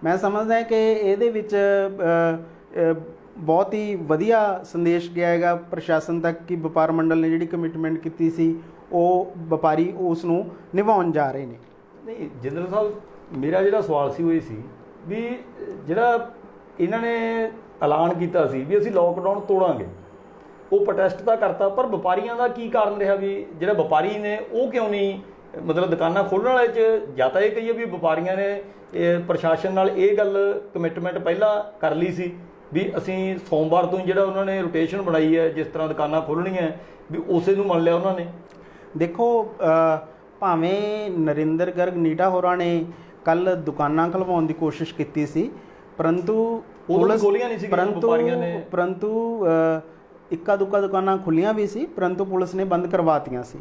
ਮੈਂ ਸਮਝਦਾ ਕਿ ਇਹਦੇ ਵਿੱਚ ਬਹੁਤ ਹੀ ਵਧੀਆ ਸੰਦੇਸ਼ ਗਿਆ ਹੈਗਾ ਪ੍ਰਸ਼ਾਸਨ ਤੱਕ ਕਿ ਵਪਾਰ ਮੰਡਲ ਨੇ ਜਿਹੜੀ ਕਮਿਟਮੈਂਟ ਕੀਤੀ ਸੀ ਉਹ ਵਪਾਰੀ ਉਸ ਨੂੰ ਨਿਭਾਉਣ ਜਾ ਰਹੇ ਨੇ। ਨਹੀਂ ਜਨਰਲ ਸਾਹਿਬ, ਮੇਰਾ ਜਿਹੜਾ ਸਵਾਲ ਸੀ ਉਹ ਇਹ ਸੀ ਵੀ ਜਿਹੜਾ ਇਹਨਾਂ ਨੇ ਐਲਾਨ ਕੀਤਾ ਸੀ ਵੀ ਅਸੀਂ ਲੋਕਡਾਊਨ ਤੋੜਾਂਗੇ, ਉਹ ਪ੍ਰੋਟੈਸਟ ਤਾਂ ਕਰਤਾ, ਪਰ ਵਪਾਰੀਆਂ ਦਾ ਕੀ ਕਾਰਨ ਰਿਹਾ ਵੀ ਜਿਹੜਾ ਵਪਾਰੀ ਨੇ ਉਹ ਕਿਉਂ ਨਹੀਂ ਮਤਲਬ ਦੁਕਾਨਾਂ ਖੋਲ੍ਹਣ ਵਾਲੇ 'ਚ? ਜਾਂ ਤਾਂ ਇਹ ਕਹੀਏ ਵੀ ਵਪਾਰੀਆਂ ਨੇ ਪ੍ਰਸ਼ਾਸਨ ਨਾਲ ਇਹ ਗੱਲ ਕਮਿਟਮੈਂਟ ਪਹਿਲਾਂ ਕਰ ਲਈ ਸੀ ਵੀ ਅਸੀਂ ਸੋਮਵਾਰ ਤੋਂ ਜਿਹੜਾ ਉਹਨਾਂ ਨੇ ਰੋਟੇਸ਼ਨ ਬਣਾਈ ਹੈ, ਜਿਸ ਤਰ੍ਹਾਂ ਦੁਕਾਨਾਂ ਖੋਲ੍ਹਣੀਆਂ ਵੀ ਉਸੇ ਨੂੰ ਮੰਨ ਲਿਆ ਉਹਨਾਂ ਨੇ। ਦੇਖੋ ਭਾਵੇਂ ਨਰਿੰਦਰ ਗਰਗ ਨੀਟਾ ਹੋਰਾਂ ਨੇ ਕੱਲ ਦੁਕਾਨਾਂ ਖੁਲਵਾਉਣ ਦੀ ਕੋਸ਼ਿਸ਼ ਕੀਤੀ ਸੀ, ਪਰੰਤੂ ਖੋਲੀਆਂ ਨਹੀਂ ਸੀ ਵਪਾਰੀਆਂ ਨੇ, ਪਰੰਤੂ ਇੱਕਾ ਦੁੱਕਾ ਦੁਕਾਨਾਂ ਖੁੱਲੀਆਂ ਵੀ ਸੀ, ਪਰੰਤੂ ਪੁਲਿਸ ਨੇ ਬੰਦ ਕਰਵਾਤੀਆਂ ਸੀ।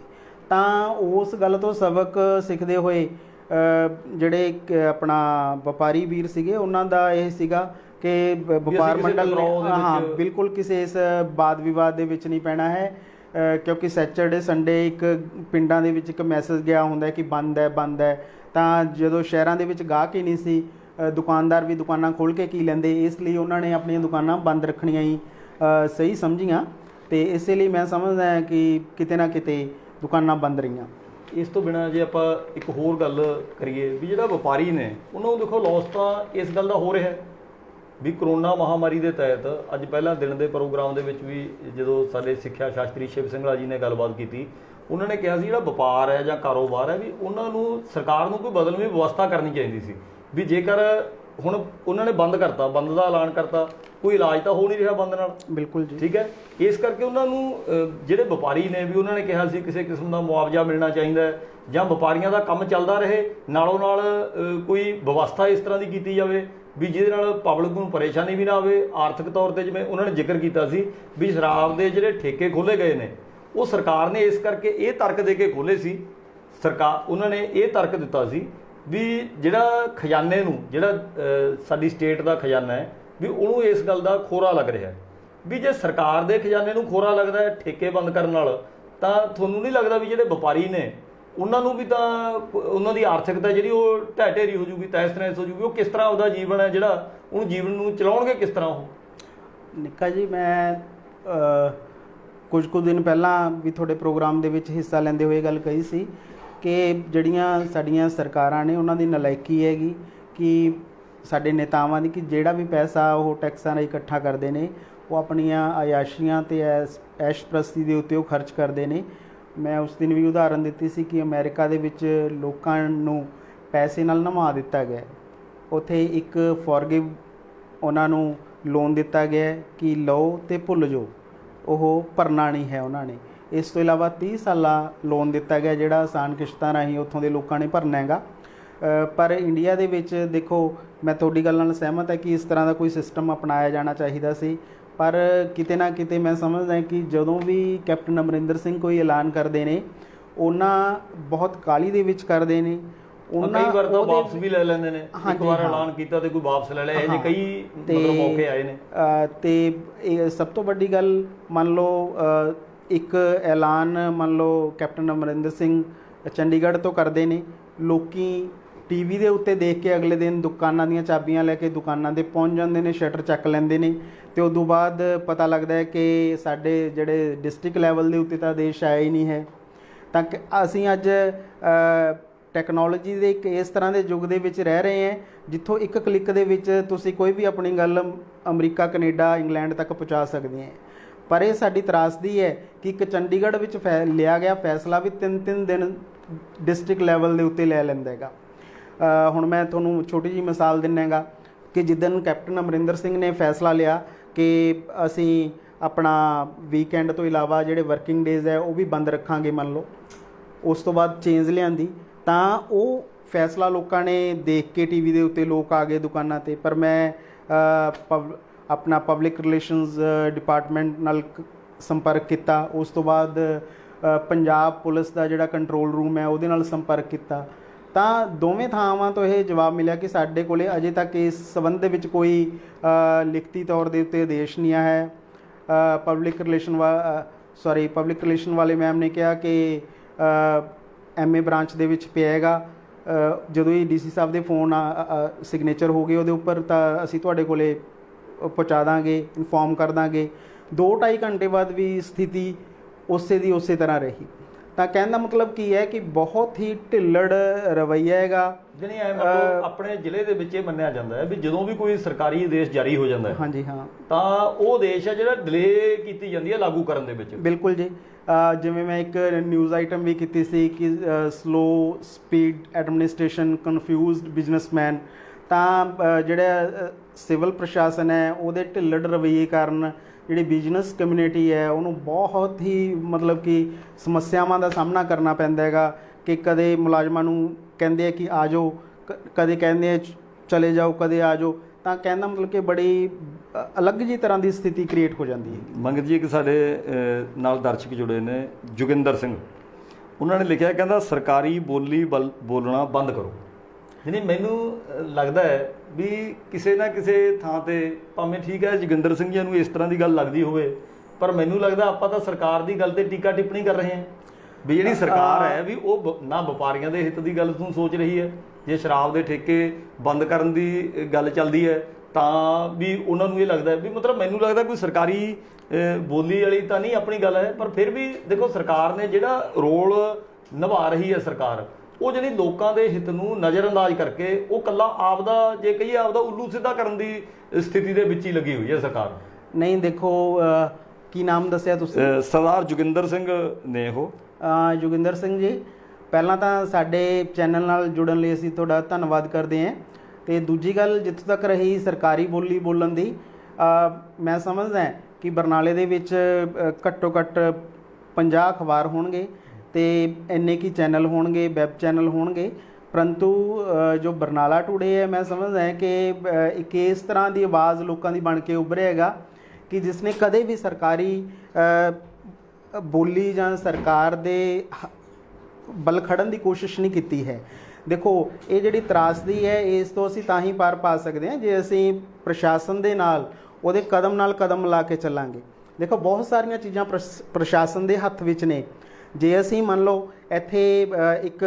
ਤਾਂ ਉਸ ਗੱਲ ਤੋਂ ਸਬਕ ਸਿੱਖਦੇ ਹੋਏ ਜਿਹੜੇ ਆਪਣਾ ਵਪਾਰੀ ਵੀਰ ਸੀਗੇ ਉਹਨਾਂ ਦਾ ਇਹ ਸੀਗਾ ਕਿ ਵਪਾਰ ਮੰਡਲ ਹਾਂ ਬਿਲਕੁਲ ਕਿਸੇ ਇਸ ਵਾਦ ਵਿਵਾਦ ਦੇ ਵਿੱਚ ਨਹੀਂ ਪੈਣਾ ਹੈ, ਕਿਉਂਕਿ ਸੈਚਰਡੇ ਸੰਡੇ ਇੱਕ ਪਿੰਡਾਂ ਦੇ ਵਿੱਚ ਇੱਕ ਮੈਸੇਜ ਗਿਆ ਹੁੰਦਾ ਕਿ ਬੰਦ ਹੈ। ਤਾਂ ਜਦੋਂ ਸ਼ਹਿਰਾਂ ਦੇ ਵਿੱਚ ਗਾਹਕ ਹੀ ਨਹੀਂ ਸੀ, ਦੁਕਾਨਦਾਰ ਵੀ ਦੁਕਾਨਾਂ ਖੋਲ੍ਹ ਕੇ ਕੀ ਲੈਂਦੇ, ਇਸ ਲਈ ਉਹਨਾਂ ਨੇ ਆਪਣੀਆਂ ਦੁਕਾਨਾਂ ਬੰਦ ਰੱਖਣੀਆਂ ਹੀ ਸਹੀ ਸਮਝੀਆਂ। ਅਤੇ ਇਸੇ ਲਈ ਮੈਂ ਸਮਝਦਾ ਹਾਂ ਕਿ ਕਿਤੇ ਨਾ ਕਿਤੇ ਦੁਕਾਨਾਂ ਬੰਦ ਰਹੀਆਂ। ਇਸ ਤੋਂ ਬਿਨਾਂ ਜੇ ਆਪਾਂ ਇੱਕ ਹੋਰ ਗੱਲ ਕਰੀਏ ਵੀ ਜਿਹੜਾ ਵਪਾਰੀ ਨੇ ਉਹਨਾਂ ਨੂੰ ਦੇਖੋ ਲੋਸ ਤਾਂ ਇਸ ਗੱਲ ਦਾ ਹੋ ਰਿਹਾ ਵੀ ਕਰੋਨਾ ਮਹਾਮਾਰੀ ਦੇ ਤਹਿਤ ਅੱਜ ਪਹਿਲਾਂ ਦਿਨ ਦੇ ਪ੍ਰੋਗਰਾਮ ਦੇ ਵਿੱਚ ਵੀ ਜਦੋਂ ਸਾਡੇ ਸਿੱਖਿਆ ਸ਼ਾਸਤਰੀ ਸ਼ਿਵ ਸਿੰਘਲਾ ਜੀ ਨੇ ਗੱਲਬਾਤ ਕੀਤੀ, ਉਹਨਾਂ ਨੇ ਕਿਹਾ ਸੀ ਜਿਹੜਾ ਵਪਾਰ ਹੈ ਜਾਂ ਕਾਰੋਬਾਰ ਹੈ ਵੀ ਉਹਨਾਂ ਨੂੰ ਸਰਕਾਰ ਨੂੰ ਕੋਈ ਬਦਲਵੀਂ ਵਿਵਸਥਾ ਕਰਨੀ ਚਾਹੀਦੀ ਸੀ ਵੀ ਜੇਕਰ ਹੁਣ ਉਹਨਾਂ ਨੇ ਬੰਦ ਕਰਤਾ, ਬੰਦ ਦਾ ਐਲਾਨ ਕਰਤਾ, ਕੋਈ ਇਲਾਜ ਤਾਂ ਹੋ ਨਹੀਂ ਰਿਹਾ ਬੰਦ ਨਾਲ। ਬਿਲਕੁਲ ਜੀ, ਠੀਕ ਹੈ। ਇਸ ਕਰਕੇ ਉਹਨਾਂ ਨੂੰ ਜਿਹੜੇ ਵਪਾਰੀ ਨੇ ਵੀ ਉਹਨਾਂ ਨੇ ਕਿਹਾ ਸੀ ਕਿਸੇ ਕਿਸਮ ਦਾ ਮੁਆਵਜ਼ਾ ਮਿਲਣਾ ਚਾਹੀਦਾ ਜਾਂ ਵਪਾਰੀਆਂ ਦਾ ਕੰਮ ਚੱਲਦਾ ਰਹੇ, ਨਾਲੋਂ ਨਾਲ ਕੋਈ ਵਿਵਸਥਾ ਇਸ ਤਰ੍ਹਾਂ ਦੀ ਕੀਤੀ ਜਾਵੇ ਵੀ ਜਿਹਦੇ ਨਾਲ ਪਬਲਿਕ ਨੂੰ ਪਰੇਸ਼ਾਨੀ ਵੀ ਨਾ ਆਵੇ ਆਰਥਿਕ ਤੌਰ 'ਤੇ। ਜਿਵੇਂ ਉਹਨਾਂ ਨੇ ਜ਼ਿਕਰ ਕੀਤਾ ਸੀ ਵੀ ਸ਼ਰਾਬ ਦੇ ਜਿਹੜੇ ਠੇਕੇ ਖੋਲ੍ਹੇ ਗਏ ਨੇ ਉਹ ਸਰਕਾਰ ਨੇ ਇਸ ਕਰਕੇ ਇਹ ਤਰਕ ਦੇ ਕੇ ਖੋਲ੍ਹੇ ਸੀ, ਉਹਨਾਂ ਨੇ ਇਹ ਤਰਕ ਦਿੱਤਾ ਸੀ ਵੀ ਜਿਹੜਾ ਖਜ਼ਾਨੇ ਨੂੰ ਜਿਹੜਾ ਸਾਡੀ ਸਟੇਟ ਦਾ ਖਜ਼ਾਨਾ ਹੈ ਵੀ ਉਹਨੂੰ ਇਸ ਗੱਲ ਦਾ ਖੋਰਾ ਲੱਗ ਰਿਹਾ ਵੀ ਜੇ ਸਰਕਾਰ ਦੇ ਖਜ਼ਾਨੇ ਨੂੰ ਖੋਰਾ ਲੱਗਦਾ ਹੈ ਠੇਕੇ ਬੰਦ ਕਰਨ ਨਾਲ, ਤਾਂ ਤੁਹਾਨੂੰ ਨਹੀਂ ਲੱਗਦਾ ਵੀ ਜਿਹੜੇ ਵਪਾਰੀ ਨੇ ਉਹਨਾਂ ਨੂੰ ਵੀ ਤਾਂ ਉਹਨਾਂ ਦੀ ਆਰਥਿਕਤਾ ਜਿਹੜੀ ਉਹ ਢਹਿ ਢੇਰੀ ਹੋ ਜੂਗੀ, ਤਹਿਸ ਨਹਿਸ ਹੋ ਜੂਗੀ। ਉਹ ਕਿਸ ਤਰ੍ਹਾਂ ਉਹਦਾ ਜੀਵਨ ਹੈ ਜਿਹੜਾ ਉਹਨੂੰ ਜੀਵਨ ਨੂੰ ਚਲਾਉਣਗੇ ਕਿਸ ਤਰ੍ਹਾਂ ਉਹ? ਨਿੱਕਾ ਜੀ, ਮੈਂ ਕੁਝ ਕੁ ਦਿਨ ਪਹਿਲਾਂ ਵੀ ਤੁਹਾਡੇ ਪ੍ਰੋਗਰਾਮ ਦੇ ਵਿੱਚ ਹਿੱਸਾ ਲੈਂਦੇ ਹੋਏ ਗੱਲ ਕਹੀ ਸੀ ਕਿ ਜਿਹੜੀਆਂ ਸਾਡੀਆਂ ਸਰਕਾਰਾਂ ਨੇ ਉਹਨਾਂ ਦੀ ਨਲਾਇਕੀ ਹੈਗੀ ਕਿ ਸਾਡੇ ਨੇਤਾਵਾਂ ਦੀ ਕਿ ਜਿਹੜਾ ਵੀ ਪੈਸਾ ਉਹ ਟੈਕਸਾਂ ਰਾਹੀਂ ਇਕੱਠਾ ਕਰਦੇ ਨੇ ਉਹ ਆਪਣੀਆਂ ਆਯਾਸ਼ੀਆਂ ਅਤੇ ਐਸ਼ਪ੍ਰਸਤੀ ਦੇ ਉੱਤੇ ਉਹ ਖਰਚ ਕਰਦੇ ਨੇ। ਮੈਂ ਉਸ ਦਿਨ ਵੀ ਉਦਾਹਰਨ ਦਿੱਤੀ ਸੀ ਕਿ ਅਮਰੀਕਾ ਦੇ ਵਿੱਚ ਲੋਕਾਂ ਨੂੰ ਪੈਸੇ ਨਾਲ ਨਵਾ ਦਿੱਤਾ ਗਿਆ, ਉੱਥੇ ਇੱਕ ਫੋਰਗਿਵ ਉਹਨਾਂ ਨੂੰ ਲੋਨ ਦਿੱਤਾ ਗਿਆ ਕਿ ਲਓ ਅਤੇ ਭੁੱਲ ਜਾਓ, ਉਹ ਭਰਨਾ ਨਹੀਂ ਹੈ ਉਹਨਾਂ ਨੇ। ਇਸ ਤੋਂ ਇਲਾਵਾ 30 ਸਾਲਾ ਲੋਨ ਦਿੱਤਾ ਗਿਆ ਜਿਹੜਾ ਆਸਾਨ ਕਿਸ਼ਤਾਂ ਰਾਹੀਂ ਉੱਥੋਂ ਦੇ ਲੋਕਾਂ ਨੇ ਭਰਨਾ ਹੈਗਾ। ਪਰ ਇੰਡੀਆ ਦੇ ਵਿੱਚ ਦੇਖੋ, ਮੈਂ ਤੁਹਾਡੀ ਗੱਲ ਨਾਲ ਸਹਿਮਤ ਹੈ ਕਿ ਇਸ ਤਰ੍ਹਾਂ ਦਾ ਕੋਈ ਸਿਸਟਮ ਅਪਣਾਇਆ ਜਾਣਾ ਚਾਹੀਦਾ ਸੀ, ਪਰ ਕਿਤੇ ਨਾ ਕਿਤੇ ਮੈਂ ਸਮਝਦਾ ਕਿ ਜਦੋਂ ਵੀ ਕੈਪਟਨ ਅਮਰਿੰਦਰ ਸਿੰਘ ਕੋਈ ਐਲਾਨ ਕਰਦੇ ਨੇ ਉਹਨਾਂ ਬਹੁਤ ਕਾਹਲੀ ਦੇ ਵਿੱਚ ਕਰਦੇ ਨੇ। ਉਹਨਾਂ ਕਈ ਵਾਰ ਤਾਂ ਵਾਪਸ ਵੀ ਲੈ ਲੈਂਦੇ ਨੇ, ਇੱਕ ਵਾਰ ਐਲਾਨ ਕੀਤਾ ਤੇ ਕੋਈ ਵਾਪਸ ਲੈ ਲਿਆ, ਇਹ ਜਿਹੇ ਕਈ ਮਤਲਬ ਮੌਕੇ ਆਏ ਨੇ। ਅਤੇ ਇਹ ਸਭ ਤੋਂ ਵੱਡੀ ਗੱਲ, ਮੰਨ ਲਓ ਇੱਕ ਐਲਾਨ ਮੰਨ ਲਓ ਕੈਪਟਨ ਅਮਰਿੰਦਰ ਸਿੰਘ ਚੰਡੀਗੜ੍ਹ ਤੋਂ ਕਰਦੇ ਨੇ, ਲੋਕੀ ਟੀਵੀ ਦੇ ਉੱਤੇ ਦੇਖ ਕੇ ਅਗਲੇ ਦਿਨ ਦੁਕਾਨਾਂ ਦੀਆਂ ਚਾਬੀਆਂ ਲੈ ਕੇ ਦੁਕਾਨਾਂ 'ਤੇ ਪਹੁੰਚ ਜਾਂਦੇ ਨੇ, ਸ਼ਟਰ ਚੱਕ ਲੈਂਦੇ ਨੇ, ਅਤੇ ਉਦੋਂ ਬਾਅਦ ਪਤਾ ਲੱਗਦਾ ਹੈ ਕਿ ਸਾਡੇ ਜਿਹੜੇ ਡਿਸਟ੍ਰਿਕਟ ਲੈਵਲ ਦੇ ਉੱਤੇ ਤਾਂ ਆਦੇਸ਼ ਆਇਆ ਹੀ ਨਹੀਂ ਹੈ। ਤਾਂ ਅਸੀਂ ਅੱਜ ਟੈਕਨੋਲੋਜੀ ਦੇ ਇੱਕ ਇਸ ਤਰ੍ਹਾਂ ਦੇ ਯੁੱਗ ਦੇ ਵਿੱਚ ਰਹਿ ਰਹੇ ਹਾਂ ਜਿੱਥੋਂ ਇੱਕ ਕਲਿੱਕ ਦੇ ਵਿੱਚ ਤੁਸੀਂ ਕੋਈ ਵੀ ਆਪਣੀ ਗੱਲ ਅਮਰੀਕਾ, ਕੈਨੇਡਾ, ਇੰਗਲੈਂਡ ਤੱਕ ਪਹੁੰਚਾ ਸਕਦੇ ਹੈ। ਪਰ ਇਹ ਸਾਡੀ ਤਰਾਸਦੀ ਹੈ ਕਿ ਇੱਕ ਚੰਡੀਗੜ੍ਹ ਵਿੱਚ ਲਿਆ ਗਿਆ ਫੈਸਲਾ ਵੀ 3-3 ਦਿਨ ਡਿਸਟ੍ਰਿਕਟ ਲੈਵਲ ਦੇ ਉੱਤੇ ਲੈ ਲੈਂਦਾ ਹੈਗਾ। ਹੁਣ ਮੈਂ ਤੁਹਾਨੂੰ ਛੋਟੀ ਜਿਹੀ ਮਿਸਾਲ ਦਿੰਦਾ ਹੈਗਾ ਕਿ ਜਿੱਦਣ ਕੈਪਟਨ ਅਮਰਿੰਦਰ ਸਿੰਘ ਨੇ ਫੈਸਲਾ ਲਿਆ ਕਿ ਅਸੀਂ ਆਪਣਾ ਵੀਕਐਂਡ ਤੋਂ ਇਲਾਵਾ ਜਿਹੜੇ ਵਰਕਿੰਗ ਡੇਜ਼ ਹੈ ਉਹ ਵੀ ਬੰਦ ਰੱਖਾਂਗੇ, ਮੰਨ ਲਓ, ਉਸ ਤੋਂ ਬਾਅਦ ਚੇਂਜ ਲਿਆਂਦੀ, ਤਾਂ ਉਹ ਫੈਸਲਾ ਲੋਕਾਂ ਨੇ ਦੇਖ ਕੇ ਟੀਵੀ ਦੇ ਉੱਤੇ ਲੋਕ ਆ ਗਏ ਦੁਕਾਨਾਂ 'ਤੇ। ਪਰ ਮੈਂ ਆਪਣਾ ਪਬਲਿਕ ਰਿਲੇਸ਼ਨਸ ਡਿਪਾਰਟਮੈਂਟ ਨਾਲ ਸੰਪਰਕ ਕੀਤਾ, ਉਸ ਤੋਂ ਬਾਅਦ ਪੰਜਾਬ ਪੁਲਿਸ ਦਾ ਜਿਹੜਾ ਕੰਟਰੋਲ ਰੂਮ ਹੈ ਉਹਦੇ ਨਾਲ ਸੰਪਰਕ ਕੀਤਾ, ਤਾਂ ਦੋਵੇਂ ਥਾਵਾਂ ਤੋਂ ਇਹ ਜਵਾਬ ਮਿਲਿਆ ਕਿ ਸਾਡੇ ਕੋਲ ਅਜੇ ਤੱਕ ਇਸ ਸੰਬੰਧ ਦੇ ਵਿੱਚ ਕੋਈ ਲਿਖਤੀ ਤੌਰ ਦੇ ਉੱਤੇ ਆਦੇਸ਼ ਨਹੀਂ ਆਇਆ ਹੈ। ਪਬਲਿਕ ਰਿਲੇਸ਼ਨ ਵਾਲੇ ਮੈਮ ਨੇ ਕਿਹਾ ਕਿ MA ਬ੍ਰਾਂਚ ਦੇ ਵਿੱਚ ਪਿਆ ਹੈਗਾ, ਜਦੋਂ ਹੀ DC ਸਾਹਿਬ ਦੇ ਫੋਨ ਸਿਗਨੇਚਰ ਹੋ ਗਏ ਉਹਦੇ ਉੱਪਰ ਤਾਂ ਅਸੀਂ ਤੁਹਾਡੇ ਕੋਲੇ ਪਹੁੰਚਾ ਦਾਂਗੇ, ਇਨਫੋਰਮ ਕਰ ਦਾਂਗੇ। 2-2.5 ਘੰਟੇ ਬਾਅਦ ਵੀ ਸਥਿਤੀ ਉਸੇ ਦੀ ਉਸੇ ਤਰ੍ਹਾਂ ਰਹੀ। ਤਾਂ ਕਹਿਣ ਦਾ ਮਤਲਬ ਕੀ ਹੈ ਕਿ ਬਹੁਤ ਹੀ ਢਿੱਲੜ ਰਵੱਈਆ ਹੈਗਾ। ਜਾਣੀ ਐ ਮਤਲਬ ਆਪਣੇ ਜ਼ਿਲ੍ਹੇ ਦੇ ਵਿੱਚ ਇਹ ਮੰਨਿਆ ਜਾਂਦਾ ਹੈ ਵੀ ਜਦੋਂ ਵੀ ਕੋਈ ਸਰਕਾਰੀ ਆਦੇਸ਼ ਜਾਰੀ ਹੋ ਜਾਂਦਾ ਹੈ, ਹਾਂਜੀ ਹਾਂ, ਤਾਂ ਉਹ ਆਦੇਸ਼ ਹੈ ਜਿਹੜਾ ਡਿਲੇ ਕੀਤੀ ਜਾਂਦੀ ਹੈ ਲਾਗੂ ਕਰਨ ਦੇ ਵਿੱਚ। ਬਿਲਕੁਲ ਜੀ। ਜਿਵੇਂ ਮੈਂ ਇੱਕ ਨਿਊਜ਼ ਆਈਟਮ ਵੀ ਕੀਤੀ ਸੀ ਕਿ slow speed administration confused businessman, ਤਾਂ ਜਿਹੜਾ ਸਿਵਲ ਪ੍ਰਸ਼ਾਸਨ ਹੈ ਉਹਦੇ ਢਿੱਲੜ ਰਵੱਈਏ ਕਾਰਨ ਜਿਹੜੀ ਬਿਜ਼ਨਸ ਕਮਿਊਨਿਟੀ ਹੈ ਉਹਨੂੰ ਬਹੁਤ ਹੀ ਮਤਲਬ ਕਿ ਸਮੱਸਿਆਵਾਂ ਦਾ ਸਾਹਮਣਾ ਕਰਨਾ ਪੈਂਦਾ ਹੈਗਾ ਕਿ ਕਦੇ ਮੁਲਾਜ਼ਮਾਂ ਨੂੰ ਕਹਿੰਦੇ ਆ ਕਿ ਆ ਜਾਓ, ਕਦੇ ਕਹਿੰਦੇ ਆ ਚਲੇ ਜਾਓ, ਕਦੇ ਆ ਜਾਓ, ਤਾਂ ਕਹਿਣ ਦਾ ਮਤਲਬ ਕਿ ਬੜੀ ਅਲੱਗ ਜਿਹੀ ਤਰ੍ਹਾਂ ਦੀ ਸਥਿਤੀ ਕ੍ਰੀਏਟ ਹੋ ਜਾਂਦੀ ਹੈ। ਮੰਗਤ ਜੀ, ਇੱਕ ਸਾਡੇ ਨਾਲ ਦਰਸ਼ਕ ਜੁੜੇ ਨੇ, ਜੋਗਿੰਦਰ ਸਿੰਘ, ਉਹਨਾਂ ਨੇ ਲਿਖਿਆ, ਕਹਿੰਦਾ ਸਰਕਾਰੀ ਬੋਲੀ ਬੋਲਣਾ ਬੰਦ ਕਰੋ। ਯਾਨੀ ਮੈਨੂੰ ਲੱਗਦਾ ਹੈ ਵੀ ਕਿਸੇ ਨਾ ਕਿਸੇ ਥਾਂ ਤੇ, ਭਾਵੇਂ ਠੀਕ ਹੈ ਜੋਗਿੰਦਰ ਸਿੰਘ ਜੀ ਨੂੰ ਇਸ ਤਰ੍ਹਾਂ ਦੀ ਗੱਲ ਲੱਗਦੀ ਹੋਵੇ, ਪਰ ਮੈਨੂੰ ਲੱਗਦਾ ਆਪਾਂ ਤਾਂ ਸਰਕਾਰ ਦੀ ਗੱਲ ਤੇ ਟੀਕਾ ਟਿੱਪਣੀ ਕਰ ਰਹੇ ਹਾਂ ਵੀ ਜਿਹੜੀ ਸਰਕਾਰ ਹੈ ਵੀ ਉਹ ਨਾ ਵਪਾਰੀਆਂ ਦੇ ਹਿੱਤ ਦੀ ਗੱਲ ਨੂੰ ਸੋਚ ਰਹੀ ਹੈ। ਜੇ ਸ਼ਰਾਬ ਦੇ ਠੇਕੇ ਬੰਦ ਕਰਨ ਦੀ ਗੱਲ ਚੱਲਦੀ ਹੈ ਤਾਂ ਵੀ ਉਹਨਾਂ ਨੂੰ ਇਹ ਲੱਗਦਾ ਵੀ, ਮਤਲਬ ਮੈਨੂੰ ਲੱਗਦਾ ਕੋਈ ਸਰਕਾਰੀ ਬੋਲੀ ਵਾਲੀ ਤਾਂ ਨਹੀਂ ਆਪਣੀ ਗੱਲ ਹੈ, ਪਰ ਫਿਰ ਵੀ ਦੇਖੋ ਸਰਕਾਰ ਨੇ ਜਿਹੜਾ ਰੋਲ ਨਿਭਾ ਰਹੀ ਹੈ ਸਰਕਾਰ, ਉਹ ਜਿਹੜੀ ਲੋਕਾਂ ਦੇ ਹਿੱਤ ਨੂੰ ਨਜ਼ਰਅੰਦਾਜ਼ ਕਰਕੇ ਉਹ ਕੱਲਾ ਆਪਦਾ, ਜੇ ਕਹੀਏ ਆਪਦਾ ਉੱਲੂ ਸਿੱਧਾ ਕਰਨ ਦੀ ਸਥਿਤੀ ਦੇ ਵਿੱਚ ਹੀ ਲੱਗੀ ਹੋਈ ਹੈ ਸਰਕਾਰ। ਨਹੀਂ ਦੇਖੋ, ਕੀ ਨਾਮ ਦੱਸਿਆ ਤੁਸੀਂ? ਸਰਦਾਰ ਜੋਗਿੰਦਰ ਸਿੰਘ ਨੇ ਉਹ। ਜੋਗਿੰਦਰ ਸਿੰਘ ਜੀ, ਪਹਿਲਾਂ ਤਾਂ ਸਾਡੇ ਚੈਨਲ ਨਾਲ ਜੁੜਨ ਲਈ ਅਸੀਂ ਤੁਹਾਡਾ ਧੰਨਵਾਦ ਕਰਦੇ ਹਾਂ। ਅਤੇ ਦੂਜੀ ਗੱਲ, ਜਿੱਥੋਂ ਤੱਕ ਰਹੀ ਸਰਕਾਰੀ ਬੋਲੀ ਬੋਲਣ ਦੀ, ਮੈਂ ਸਮਝਦਾ ਕਿ ਬਰਨਾਲੇ ਦੇ ਵਿੱਚ ਘੱਟੋ ਘੱਟ 50 ਅਖਬਾਰ ਹੋਣਗੇ ਅਤੇ ਇੰਨੇ ਕੀ ਚੈਨਲ ਹੋਣਗੇ, ਵੈਬ ਚੈਨਲ ਹੋਣਗੇ, ਪਰੰਤੂ ਜੋ ਬਰਨਾਲਾ ਟੂਡੇ ਹੈ, ਮੈਂ ਸਮਝਦਾ ਕਿ ਇੱਕ ਇਸ ਤਰ੍ਹਾਂ ਦੀ ਆਵਾਜ਼ ਲੋਕਾਂ ਦੀ ਬਣ ਕੇ ਉੱਭਰਿਆ ਹੈਗਾ ਕਿ ਜਿਸ ਨੇ ਕਦੇ ਵੀ ਸਰਕਾਰੀ ਬੋਲੀ ਜਾਂ ਸਰਕਾਰ ਦੇ ਬਲ ਖੜਨ ਦੀ ਕੋਸ਼ਿਸ਼ ਨਹੀਂ ਕੀਤੀ ਹੈ। ਦੇਖੋ, ਇਹ ਜਿਹੜੀ ਤਰਾਸਦੀ ਹੈ, ਇਸ ਤੋਂ ਅਸੀਂ ਤਾਂ ਹੀ ਪਾਰ ਪਾ ਸਕਦੇ ਹਾਂ ਜੇ ਅਸੀਂ ਪ੍ਰਸ਼ਾਸਨ ਦੇ ਨਾਲ ਉਹਦੇ ਕਦਮ ਨਾਲ ਕਦਮ ਲਾ ਕੇ ਚੱਲਾਂਗੇ। ਦੇਖੋ, ਬਹੁਤ ਸਾਰੀਆਂ ਚੀਜ਼ਾਂ ਪ੍ਰਸ਼ਾਸਨ ਦੇ ਹੱਥ ਵਿੱਚ ਨੇ। ਜੇ ਅਸੀਂ ਮੰਨ ਲਓ ਇੱਥੇ ਇੱਕ